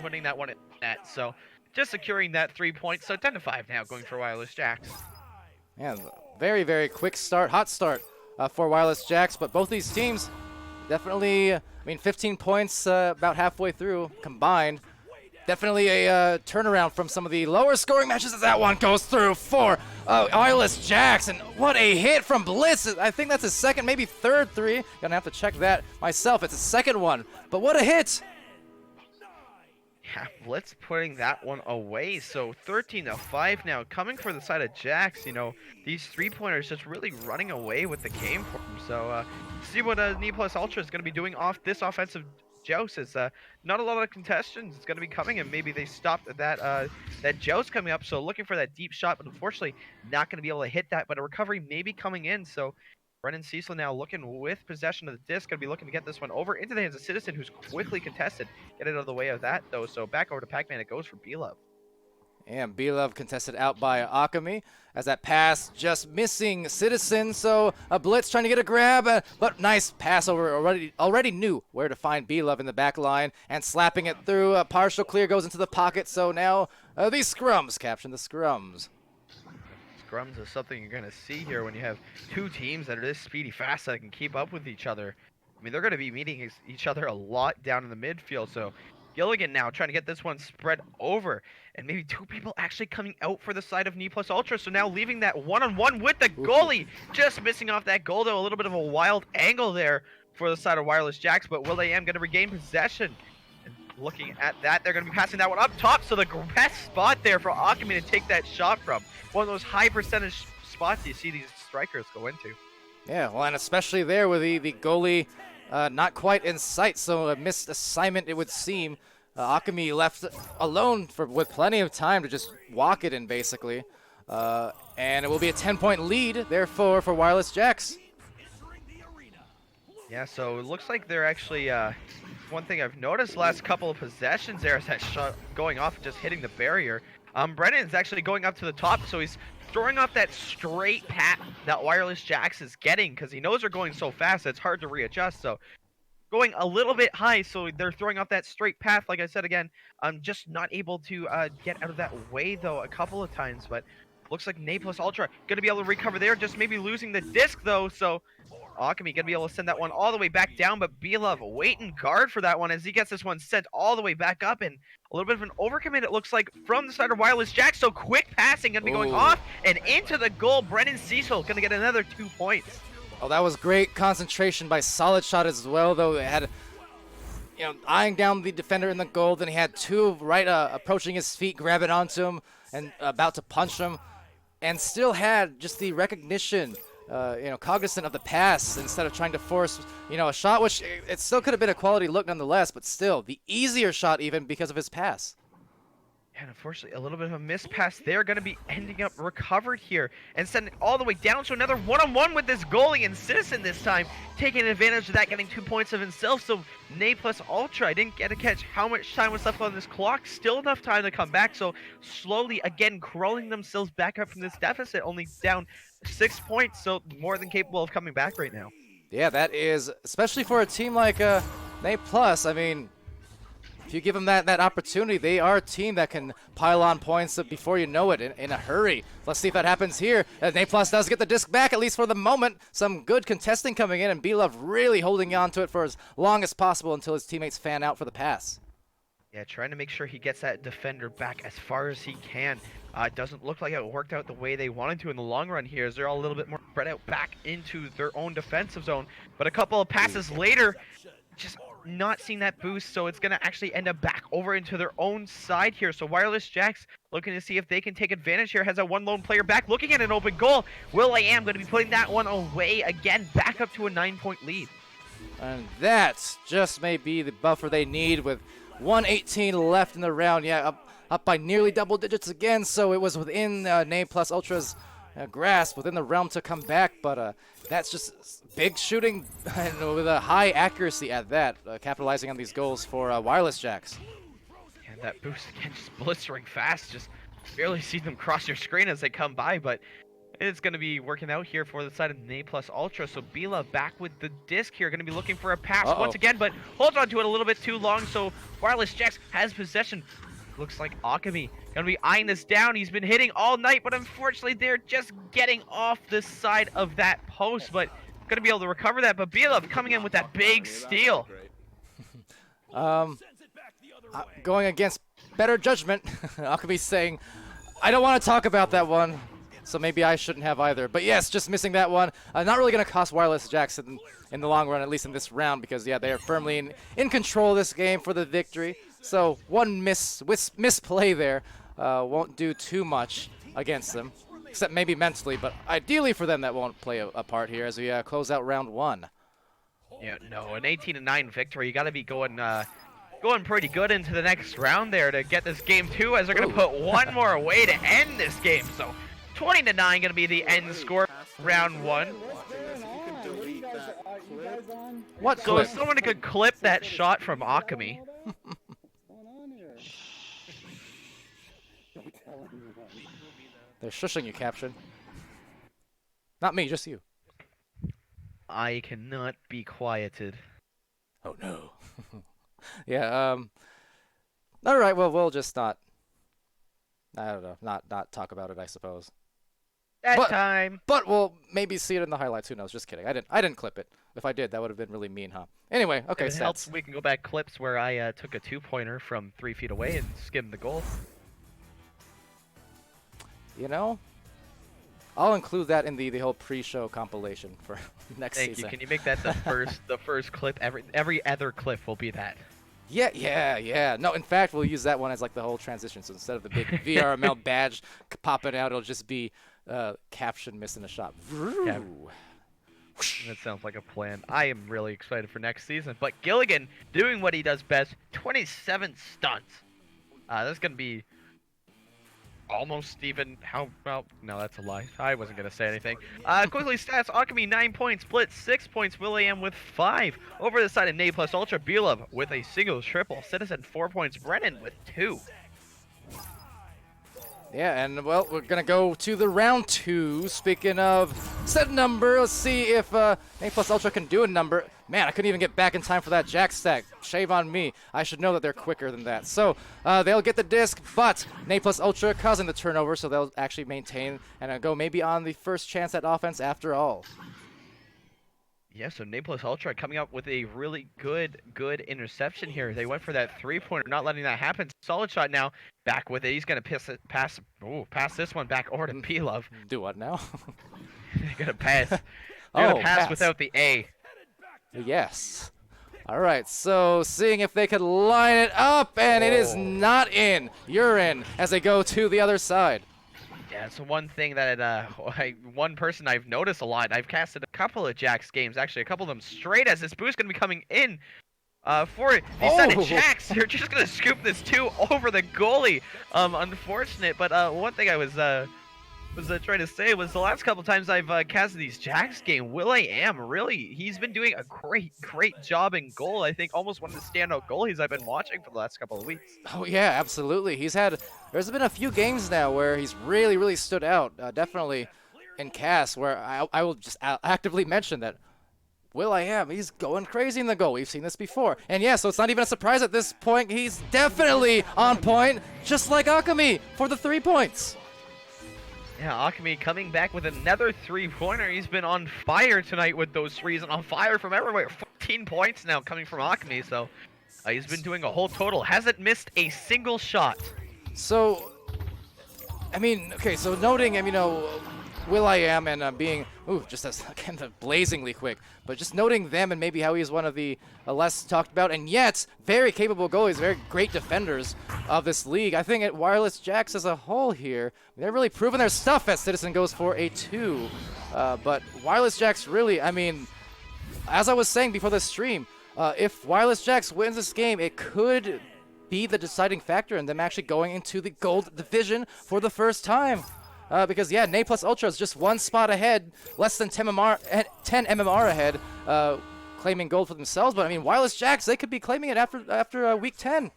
winning that one at net. So just securing that 3 points. So 10-5 now going for Wireless Jacks. Yeah, very, very quick start, hot start for Wireless Jacks. But both these teams definitely, I mean, 15 points about halfway through combined. Definitely a turnaround from some of the lower scoring matches as that one goes through for Wireless Jacks. And what a hit from Blitz. I think that's his second, maybe third three. Gonna have to check that myself. It's a second one, but what a hit. Yeah, Blitz putting that one away. So 13-5 now coming for the side of Jacks. You know, these three-pointers just really running away with the game for him. So see what NA Plus Ultra is going to be doing off this offensive joust. Is not a lot of contestants is going to be coming, and maybe they stopped that that joust coming up. So looking for that deep shot, but unfortunately not going to be able to hit that. But a recovery maybe coming in. So Brennan Cecil now looking with possession of the disc, going to be looking to get this one over into the hands of Citizen, who's quickly contested. Get it out of the way of that though. So back over to Pac-Man. It goes for B-Love. And B-Love contested out by Akami as that pass just missing Citizen. So a Blitz trying to get a grab, but nice pass over. Already knew where to find B-Love in the back line and slapping it through. A partial clear goes into the pocket. So now these scrums, Caption, the scrums. Scrums is something you're going to see here when you have two teams that are this speedy fast that can keep up with each other. I mean, they're going to be meeting each other a lot down in the midfield. So Gilligan now trying to get this one spread over, and maybe two people actually coming out for the side of NA Plus Ultra. So now leaving that one-on-one with the goalie, just missing off that goal though. A little bit of a wild angle there for the side of Wireless Jacks, but will.am going to regain possession. And looking at that, they're going to be passing that one up top. So the best spot there for Akami to take that shot from. One of those high percentage spots you see these strikers go into. Yeah, well, and especially there with the goalie not quite in sight, so a missed assignment it would seem. Akami left alone with plenty of time to just walk it in, basically. And it will be a 10-point lead, therefore, for Wireless Jacks. Yeah, so it looks like they're actually, one thing I've noticed last couple of possessions there is that shot going off and just hitting the barrier. Brennan's actually going up to the top, so he's throwing off that straight path that Wireless Jacks is getting because he knows they're going so fast it's hard to readjust. So going a little bit high, so they're throwing off that straight path. Like I said again, I'm just not able to get out of that way though a couple of times, but looks like NA Plus Ultra gonna be able to recover there, just maybe losing the disc though. So Akami gonna be able to send that one all the way back down, but B-Love wait and guard for that one as he gets this one sent all the way back up, and a little bit of an overcommit it looks like from the side of Wireless Jacks. So quick passing gonna be going off and into the goal. Brennan Cecil gonna get another 2 points. Oh, that was great concentration by Solid Shot as well, though. It had, you know, eyeing down the defender in the goal. Then he had two right approaching his feet, grabbing onto him and about to punch him, and still had just the recognition, you know, cognizant of the pass instead of trying to force, you know, a shot, which it still could have been a quality look nonetheless, but still the easier shot even because of his pass. And unfortunately, a little bit of a miss pass there, going to be ending up recovered here and sending it all the way down. So another one-on-one with this goalie, and Citizen this time taking advantage of that, getting 2 points of himself. So NA Plus Ultra, I didn't get to catch how much time was left on this clock. Still enough time to come back. So slowly, again, crawling themselves back up from this deficit, only down 6 points. So more than capable of coming back right now. Yeah, that is, especially for a team like NA Plus, I mean, if you give them that opportunity, they are a team that can pile on points before you know it in a hurry. Let's see if that happens here. NA Plus does get the disc back, at least for the moment. Some good contesting coming in, and B-Love really holding on to it for as long as possible until his teammates fan out for the pass. Yeah, trying to make sure he gets that defender back as far as he can. It doesn't look like it worked out the way they wanted to in the long run here, as they're all a little bit more spread out back into their own defensive zone. But a couple of passes later, just not seeing that boost, so it's going to actually end up back over into their own side here. So Wireless Jacks looking to see if they can take advantage here. Has that one lone player back, looking at an open goal. will.am going to be putting that one away again, back up to a 9-point lead. And that just may be the buffer they need with 118 left in the round. Yeah, up by nearly double digits again. So it was within Name Plus Ultra's grasp, within the realm to come back. But that's just big shooting and with a high accuracy at that, capitalizing on these goals for Wireless Jacks. And that boost again, just blistering fast. Just barely see them cross your screen as they come by, but it's going to be working out here for the side of Name Plus Ultra. So Bila back with the disc here, going to be looking for a pass once again, but holds on to it a little bit too long. So Wireless Jacks has possession. Looks like Akami going to be eyeing this down. He's been hitting all night, but unfortunately they're just getting off the side of that post, but going to be able to recover that. But Bila coming in with that big steal. Going against better judgment, Akami's saying, I don't want to talk about that one. So maybe I shouldn't have either. But yes, just missing that one. Not really going to cost Wireless Jacks in the long run, at least in this round, because, yeah, they are firmly in control of this game for the victory. So one misplay there won't do too much against them, except maybe mentally. But ideally for them, that won't play a part here as we close out round one. Yeah, no, an 18-9 victory. You got to be going pretty good into the next round there to get this game too, as they're going to put one more away to end this game. So 20-9 going to be the end score, round one. What so clip? if someone could clip that shot from Akami. They're shushing you, Caption. Not me, just you. I cannot be quieted. Oh no. Yeah, all right, well, we'll just I don't know, not talk about it, I suppose. Time. But we'll maybe see it in the highlights. Who knows? Just kidding. I didn't clip it. If I did, that would have been really mean, huh? Anyway, okay, if it helps, stats. we can go back clips where I took a 2-pointer from 3 feet away and skimmed the goal. You know, I'll include that in the whole pre-show compilation for next season. Thank you. Can you make that the first clip? Every other clip will be that. Yeah. No, in fact, we'll use that one as like the whole transition. So instead of the big VRML badge popping out, it'll just be Caption missing a shot. Yeah. That sounds like a plan. I am really excited for next season. But Gilligan doing what he does best, 27 stunts. That's going to be almost even. How about? No, that's a lie. I wasn't going to say anything. Quickly, stats. Akami 9 points, Blitz 6 points, Will.i.am with 5. Over the side of Name Plus Ultra, Belov with a single triple, Citizen 4 points, Brennan with 2. Yeah, and well, we're gonna go to the round 2. Speaking of set number, let's see if Name Plus Ultra can do a number. Man, I couldn't even get back in time for that jack stack. Shave on me. I should know that they're quicker than that. So they'll get the disc, but Name Plus Ultra causing the turnover, so they'll actually maintain and go maybe on the first chance at offense after all. Yeah, so Name Plus Ultra coming up with a really good interception here. They went for that 3-pointer, not letting that happen. Solid shot now. Back with it. He's going to pass this one back over to Belov. Do what now? They're going to pass. They're going to pass without the A. Yes. All right, so seeing if they could line it up, and it is not in. You're in as they go to the other side. Yeah, it's one thing that one person I've noticed a lot. I've casted a couple of Jax games, actually a couple of them straight as this boost going to be coming in for the side of Jax. They're just going to scoop this 2 over the goalie. Unfortunate, but one thing I was trying to say was the last couple times I've casted these Jax game, Will.i.am really, he's been doing a great job in goal. I think almost one of the standout goalies I've been watching for the last couple of weeks. Oh yeah, absolutely. There's been a few games now where he's really stood out. Definitely in cast where I will just actively mention that Will.i.am, he's going crazy in the goal. We've seen this before. And yeah, so it's not even a surprise at this point. He's definitely on point, just like Akami for the 3 points. Yeah, Akami coming back with another 3-pointer. He's been on fire tonight with those threes and on fire from everywhere. 14 points now coming from Akami, so he's been doing a whole total. Hasn't missed a single shot. So, I mean, okay, so noting, you know, Will.i.am and being, just as, again, blazingly quick, but just noting them and maybe how he's one of the less talked about and yet very capable goalies, very great defenders of this league. I think at Wireless Jacks as a whole here, they're really proving their stuff as Citizen goes for a 2. But Wireless Jacks really, I mean, as I was saying before the stream, if Wireless Jacks wins this game, it could be the deciding factor in them actually going into the gold division for the first time. Because, yeah, Nay plus Ultra is just one spot ahead, less than 10 MMR ahead, claiming gold for themselves. But, I mean, Wireless Jacks, they could be claiming it after week 10.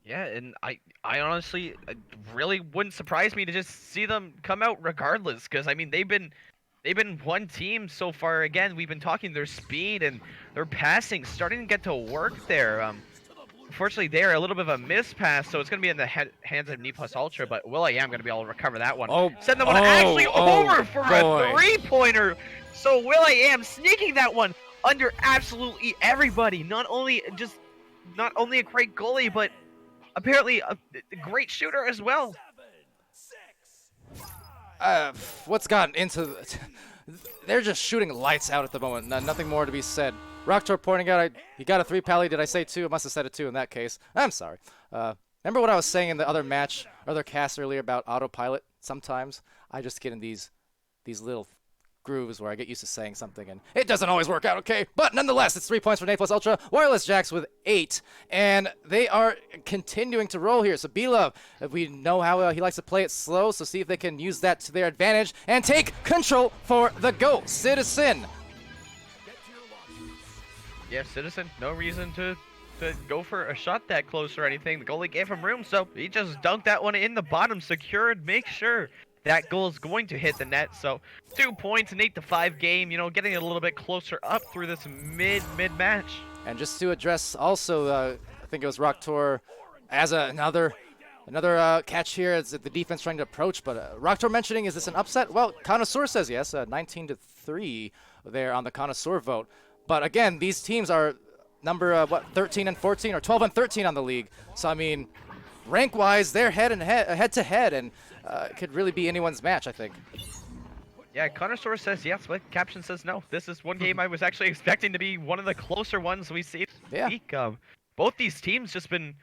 Yeah, and I honestly, it really wouldn't surprise me to just see them come out regardless. Because, I mean, they've been one team so far. Again, we've been talking their speed and their passing starting to get to work there. Unfortunately, they're a little bit of a mispass, so it's going to be in the hands of Knee Plus Ultra, but will.i.am going to be able to recover that one. Send that one actually over for a three-pointer. So will.i.am sneaking that one under absolutely everybody. Not only a great goalie, but apparently a great shooter as well. What's gotten into they're just shooting lights out at the moment. Nothing more to be said. Rocktor pointing out, he got a 3 pally. Did I say 2? I must have said a 2 in that case. I'm sorry. Remember what I was saying in the other match, other cast earlier about autopilot? Sometimes I just get in these little grooves where I get used to saying something, and it doesn't always work out okay. But nonetheless, it's 3 points for Nay Plus Ultra. Wireless Jacks with 8, and they are continuing to roll here. So B-Love, we know how he likes to play it slow, so see if they can use that to their advantage and take control for the goal. Citizen. Yeah, Citizen, no reason to go for a shot that close or anything. The goalie gave him room, so he just dunked that one in the bottom, secured, make sure that goal is going to hit the net. So 2 points, an 8-5 game, you know, getting it a little bit closer up through this mid-match. And just to address also, I think it was Rocktor as another catch here. It's the defense trying to approach, but Rocktor mentioning, is this an upset? Well, Connoisseur says yes, 19-3 there on the Connoisseur vote. But again, these teams are number 13 and 14 or 12 and 13 on the league. So I mean, rank-wise, they're head to head, and it could really be anyone's match, I think. Yeah, Connoisseur says yes, but Caption says no. This is one game I was actually expecting to be one of the closer ones we see this week. Both these teams just been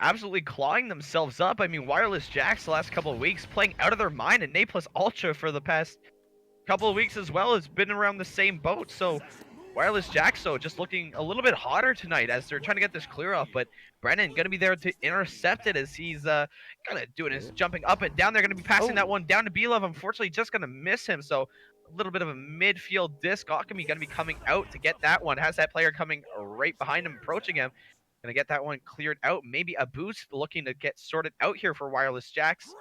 absolutely clawing themselves up. I mean, Wireless Jacks the last couple of weeks playing out of their mind, and Nay Plus Ultra for the past couple of weeks as well has been around the same boat. So Wireless Jacks, though, just looking a little bit hotter tonight as they're trying to get this clear off, but Brennan going to be there to intercept it as he's kind of doing his jumping up and down. They're going to be passing that one down to B-Love. Unfortunately, just going to miss him, so a little bit of a midfield disc. Alchemy going to be coming out to get that one. Has that player coming right behind him, approaching him. Going to get that one cleared out. Maybe a boost looking to get sorted out here for Wireless Jacks.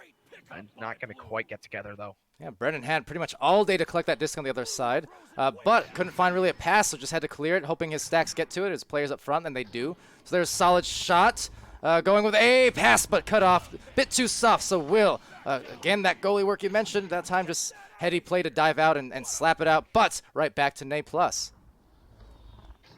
And not going to quite get together, though. Yeah, Brennan had pretty much all day to collect that disc on the other side, but couldn't find really a pass, so just had to clear it, hoping his stacks get to it, his players up front, and they do. So there's a solid shot, going with a pass, but cut off, bit too soft, so Will, again, that goalie work you mentioned, that time just heady play to dive out and slap it out, but right back to Nay Plus.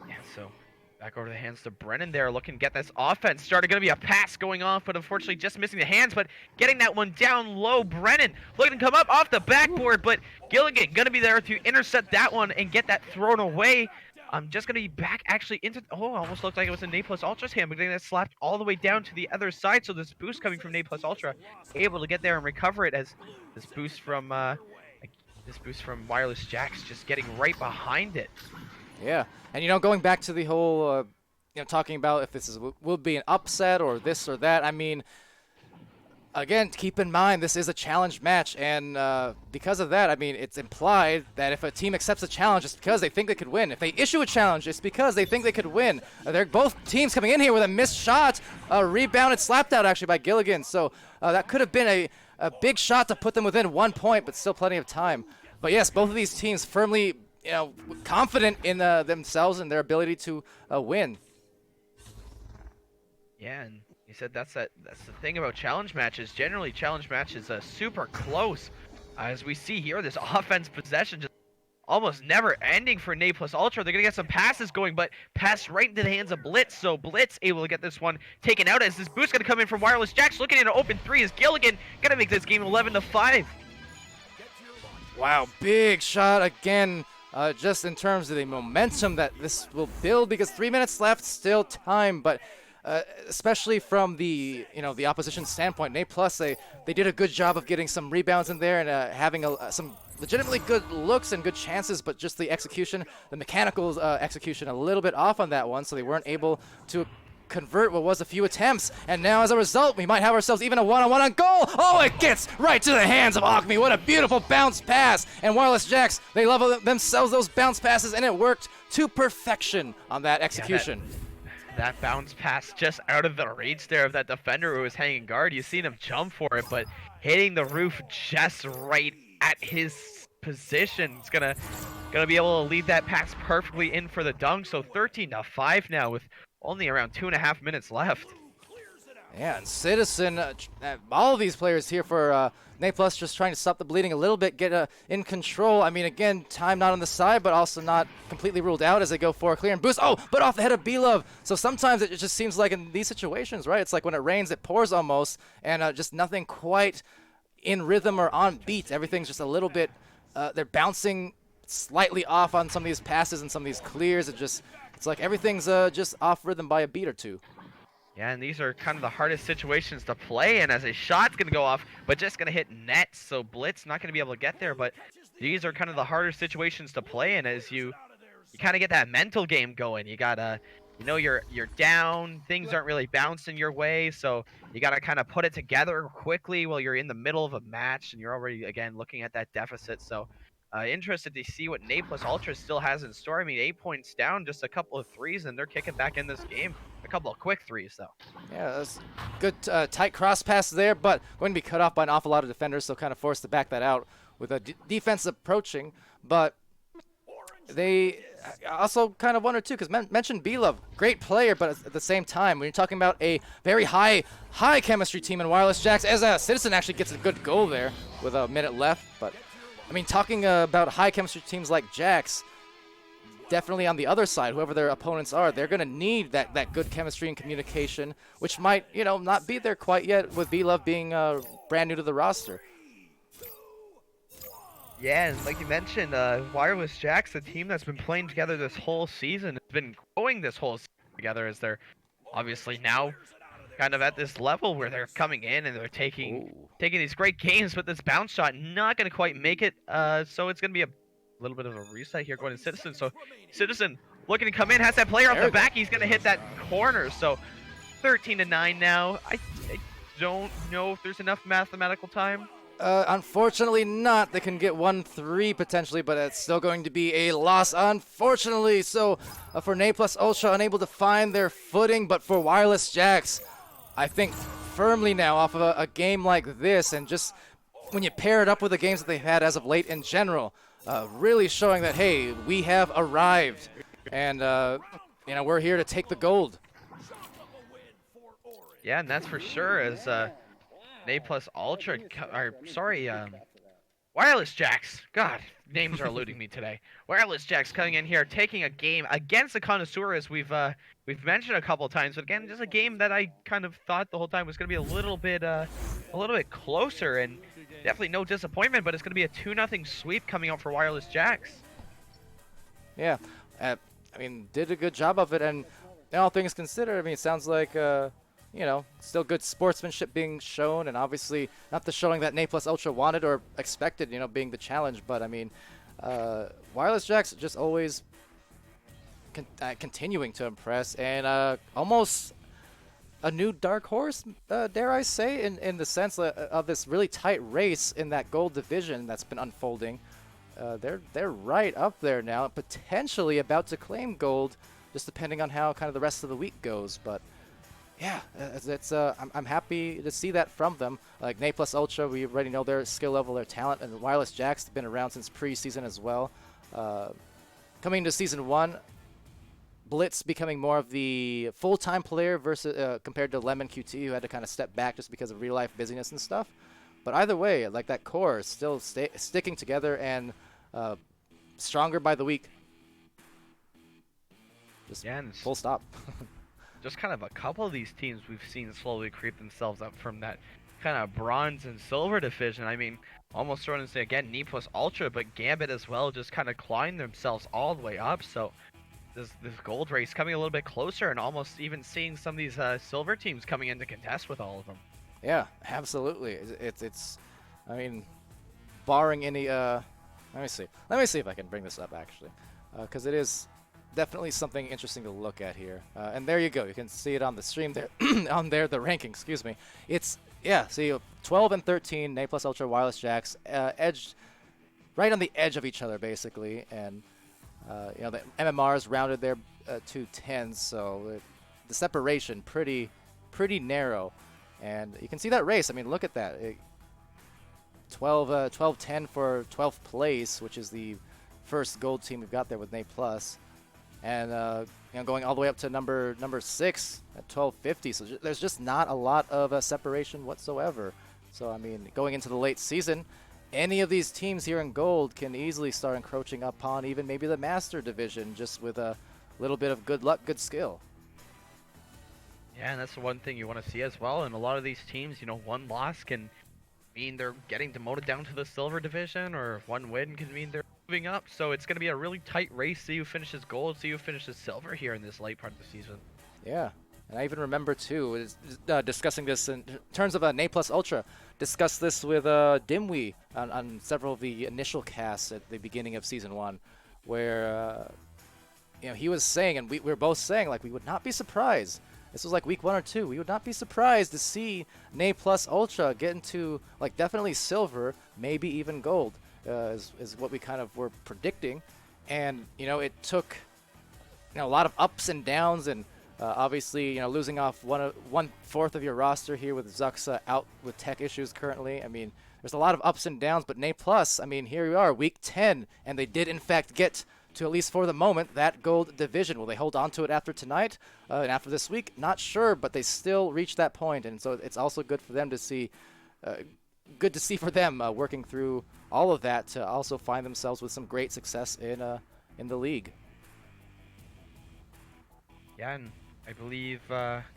Yeah, so back over the hands to Brennan there, looking to get this offense started. Going to be a pass going off, but unfortunately just missing the hands, but getting that one down low. Brennan looking to come up off the backboard, but Gilligan going to be there to intercept that one and get that thrown away. I'm just going to be back actually into, almost looked like it was a Nay Plus Ultra's hand, but getting that slapped all the way down to the other side. So this boost coming from Nay Plus Ultra, able to get there and recover it, as this boost from Wireless Jacks just getting right behind it. Yeah, and you know, going back to the whole, talking about if this will be an upset or this or that. I mean, again, keep in mind this is a challenge match, and because of that, I mean, it's implied that if a team accepts a challenge, it's because they think they could win. If they issue a challenge, it's because they think they could win. They're both teams coming in here with a missed shot, rebounded, slapped out actually by Gilligan. So that could have been a big shot to put them within 1 point, but still plenty of time. But yes, both of these teams firmly, confident in themselves and their ability to win. Yeah, and he said that's the thing about challenge matches. Generally, challenge matches are super close. As we see here, this offense possession just almost never ending for Nay Plus Ultra. They're going to get some passes going, but pass right into the hands of Blitz. So Blitz able to get this one taken out as this boost going to come in from Wireless Jacks. Looking at an open 3 is Gilligan going to make this game 11-5. Wow, big shot again. Just in terms of the momentum that this will build, because 3 minutes left, still time, but especially from the the opposition standpoint, Nay Plus, they did a good job of getting some rebounds in there and having some legitimately good looks and good chances, but just the execution, the mechanical execution, a little bit off on that one, so they weren't able to convert what was a few attempts. And now as a result, we might have ourselves even a one-on-one on goal. Oh, it gets right to the hands of Acme. What a beautiful bounce pass. And Wireless Jacks, they love themselves those bounce passes, and it worked to perfection on that execution. That bounce pass just out of the reach there of that defender who was hanging guard. You seen him jump for it, but hitting the roof just right at his position. It's gonna be able to lead that pass perfectly in for the dunk. So 13-5 now with only around 2.5 minutes left. Yeah, and Citizen, all of these players here for Naples just trying to stop the bleeding a little bit, get in control. I mean, again, time not on the side, but also not completely ruled out as they go for a clear and boost. Oh, but off the head of B-Love. So sometimes it just seems like in these situations, right? It's like when it rains, it pours almost, and just nothing quite in rhythm or on beat. Everything's just a little bit, they're bouncing slightly off on some of these passes and some of these clears. It's like everything's just off rhythm by a beat or two. Yeah, and these are kind of the hardest situations to play in as a shot's going to go off, but just going to hit nets, so Blitz not going to be able to get there, but these are kind of the harder situations to play in as you kind of get that mental game going. You got to, you're down, things aren't really bouncing your way, so you got to kind of put it together quickly while you're in the middle of a match, and you're already, again, looking at that deficit, so interested to see what Naples Ultra still has in store. I mean, 8 points down, just a couple of threes, and they're kicking back in this game. A couple of quick threes, though. Yeah, that's good tight cross pass there, but going to be cut off by an awful lot of defenders, so kind of forced to back that out with a defense approaching. But they also kind of wonder, too, because mentioned B-Love, great player, but at the same time, when you're talking about a very high chemistry team in Wireless Jacks, as a Citizen actually gets a good goal there with a minute left. But, I mean, talking about high chemistry teams like Jacks, definitely on the other side, whoever their opponents are, they're going to need that good chemistry and communication, which might, not be there quite yet with B-Love being brand new to the roster. Yeah, and like you mentioned, Wireless Jacks, a team that's been playing together this whole season, has been growing this whole season together as they're obviously now kind of at this level where they're coming in and they're taking these great games, but this bounce shot not going to quite make it, so it's going to be a little bit of a reset here going to Citizen. So Citizen looking to come in, has that player off the back. He's going to hit that corner. So 13-9 now. I don't know if there's enough mathematical time. Unfortunately not. They can get 1-3 potentially, but it's still going to be a loss, unfortunately. So for Naples Ultra, unable to find their footing, but for Wireless Jacks, I think firmly now off of a game like this, and just when you pair it up with the games that they've had as of late in general, really showing that, hey, we have arrived, and we're here to take the gold. Yeah, and that's for sure. As Naples Ultra, Wireless Jacks. God, names are eluding me today. Wireless Jacks coming in here, taking a game against the Connoisseur, as we've mentioned a couple of times. But again, just a game that I kind of thought the whole time was going to be a little bit closer, and definitely no disappointment. But it's going to be a 2-0 sweep coming out for Wireless Jacks. Yeah, I mean, did a good job of it, and all things considered, I mean, it sounds like still good sportsmanship being shown, and obviously not the showing that Naples Ultra wanted or expected, being the challenge. But I mean, Wireless Jacks just always continuing to impress, and almost a new dark horse, dare I say, in the sense of this really tight race in that gold division that's been unfolding. They're right up there now, potentially about to claim gold, just depending on how kind of the rest of the week goes. But yeah, I'm happy to see that from them. Like Naples Ultra, we already know their skill level, their talent, and Wireless Jacks have been around since preseason as well. Coming into season 1, Blitz becoming more of the full-time player versus compared to Lemon QT, who had to kind of step back just because of real-life busyness and stuff. But either way, like that core is still sticking together and stronger by the week. Just full stop. Just kind of a couple of these teams we've seen slowly creep themselves up from that kind of bronze and silver division. I mean, almost throwing to say again, Naples Ultra, but Gambit as well, just kind of clawing themselves all the way up. So this gold race coming a little bit closer, and almost even seeing some of these silver teams coming in to contest with all of them. Yeah, absolutely. It's I mean, barring any let me see if I can bring this up actually, because it is definitely something interesting to look at here. And there you go. You can see it on the stream there, the ranking, excuse me. It's, yeah, see, 12 and 13, Na Plus Ultra, Wireless Jacks, edged right on the edge of each other, basically. And, the MMRs rounded their 2 10s, so the separation pretty narrow. And you can see that race. I mean, look at that. 12-10 for 12th place, which is the first gold team we've got there with Na Plus. And going all the way up to number 6 at 1250. So there's just not a lot of separation whatsoever. So I mean, going into the late season, any of these teams here in gold can easily start encroaching upon even maybe the master division, just with a little bit of good luck, good skill. Yeah, and that's the one thing you want to see as well. And a lot of these teams, one loss can mean they're getting demoted down to the silver division, or one win can mean they're moving up. So it's going to be a really tight race. See who finishes gold, see who finishes silver here in this late part of the season. Yeah, and I even remember too discussing this in terms of Na Plus Ultra. Discussed this with Dimwee on several of the initial casts at the beginning of season 1, where he was saying, and we were both saying, like, we would not be surprised. This was like week 1 or 2. We would not be surprised to see Na Plus Ultra get into, like, definitely silver, maybe even gold, is what we kind of were predicting. And, it took, a lot of ups and downs, and obviously, losing off 1/4 of your roster here with Zuxa out with tech issues currently. I mean, there's a lot of ups and downs, but Na Plus, I mean, here we are, week 10, and they did, in fact, get to, at least for the moment, that gold division. Will they hold on to it after tonight and after this week? Not sure, but they still reached that point, and so it's also good for them to see, for them working through all of that to also find themselves with some great success in the league. Yeah, and I believe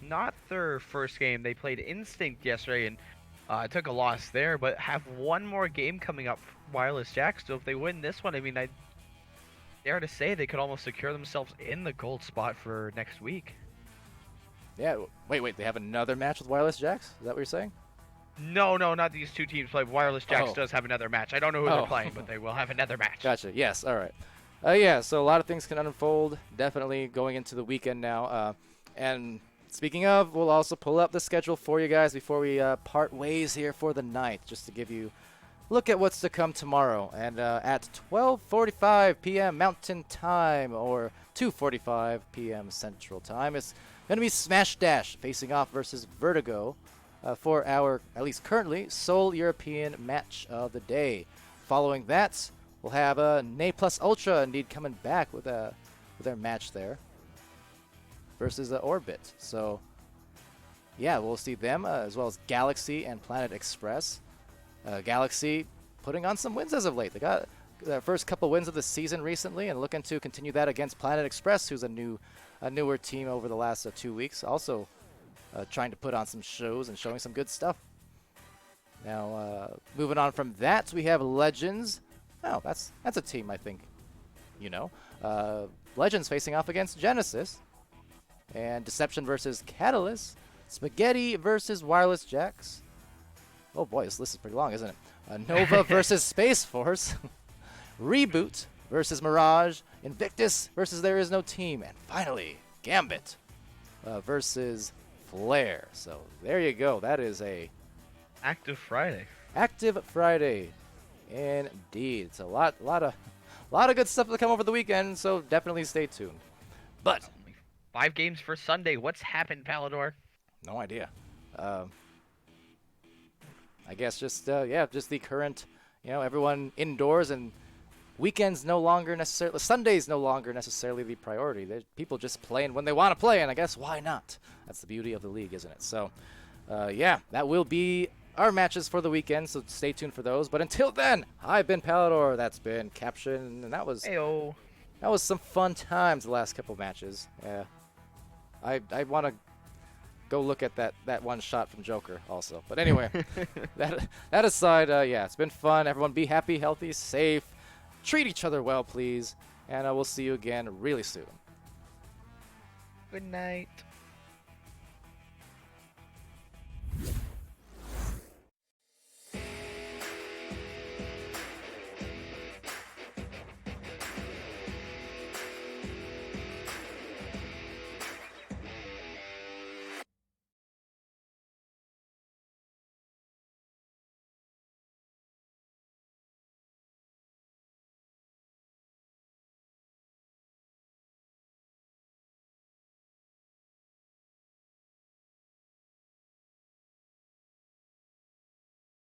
not their first game. They played Instinct yesterday and took a loss there, but have one more game coming up for Wireless Jacks. So if they win this one, I mean, I dare to say they could almost secure themselves in the gold spot for next week. Yeah, wait, they have another match with Wireless Jacks? Is that what you're saying? No, not these two teams play. Wireless Jacks does have another match. I don't know who they're playing, but they will have another match. Gotcha, yes, all right. Yeah, so a lot of things can unfold, definitely going into the weekend now. And speaking of, we'll also pull up the schedule for you guys before we part ways here for the night, just to give you a look at what's to come tomorrow. And at 12:45 p.m. Mountain Time, or 2:45 p.m. Central Time, it's going to be Smash Dash facing off versus Vertigo for our, at least currently, sole European match of the day. Following that, we'll have Na Plus Ultra indeed coming back with their match there versus Orbit. So, yeah, we'll see them as well as Galaxy and Planet Express. Galaxy putting on some wins as of late. They got their first couple wins of the season recently and looking to continue that against Planet Express, who's a newer team over the last 2 weeks. Also trying to put on some shows and showing some good stuff. Now, moving on from that, we have Legends. Oh, that's a team I think, Legends facing off against Genesis. And Deception versus Catalyst. Spaghetti versus Wireless Jacks. Oh boy, this list is pretty long, isn't it? Nova versus Space Force. Reboot versus Mirage. Invictus versus There Is No Team. And finally, Gambit versus Flare. So there you go. That is a Active Friday. Active Friday. Indeed. It's a lot of good stuff to come over the weekend, so definitely stay tuned. But 5 games for Sunday. What's happened, Palidore? No idea. I guess just the current, everyone indoors, and weekends no longer necessarily, Sundays no longer necessarily the priority. There's people just playing when they want to play, and I guess why not? That's the beauty of the league, isn't it? So, that will be our matches for the weekend, so stay tuned for those. But until then, I've been Palidore, that's been Caption, and that was some fun times the last couple matches. Yeah. I want to go look at that one shot from Jokr also. But anyway, that aside, it's been fun. Everyone be happy, healthy, safe. Treat each other well, please. And we'll see you again really soon. Good night.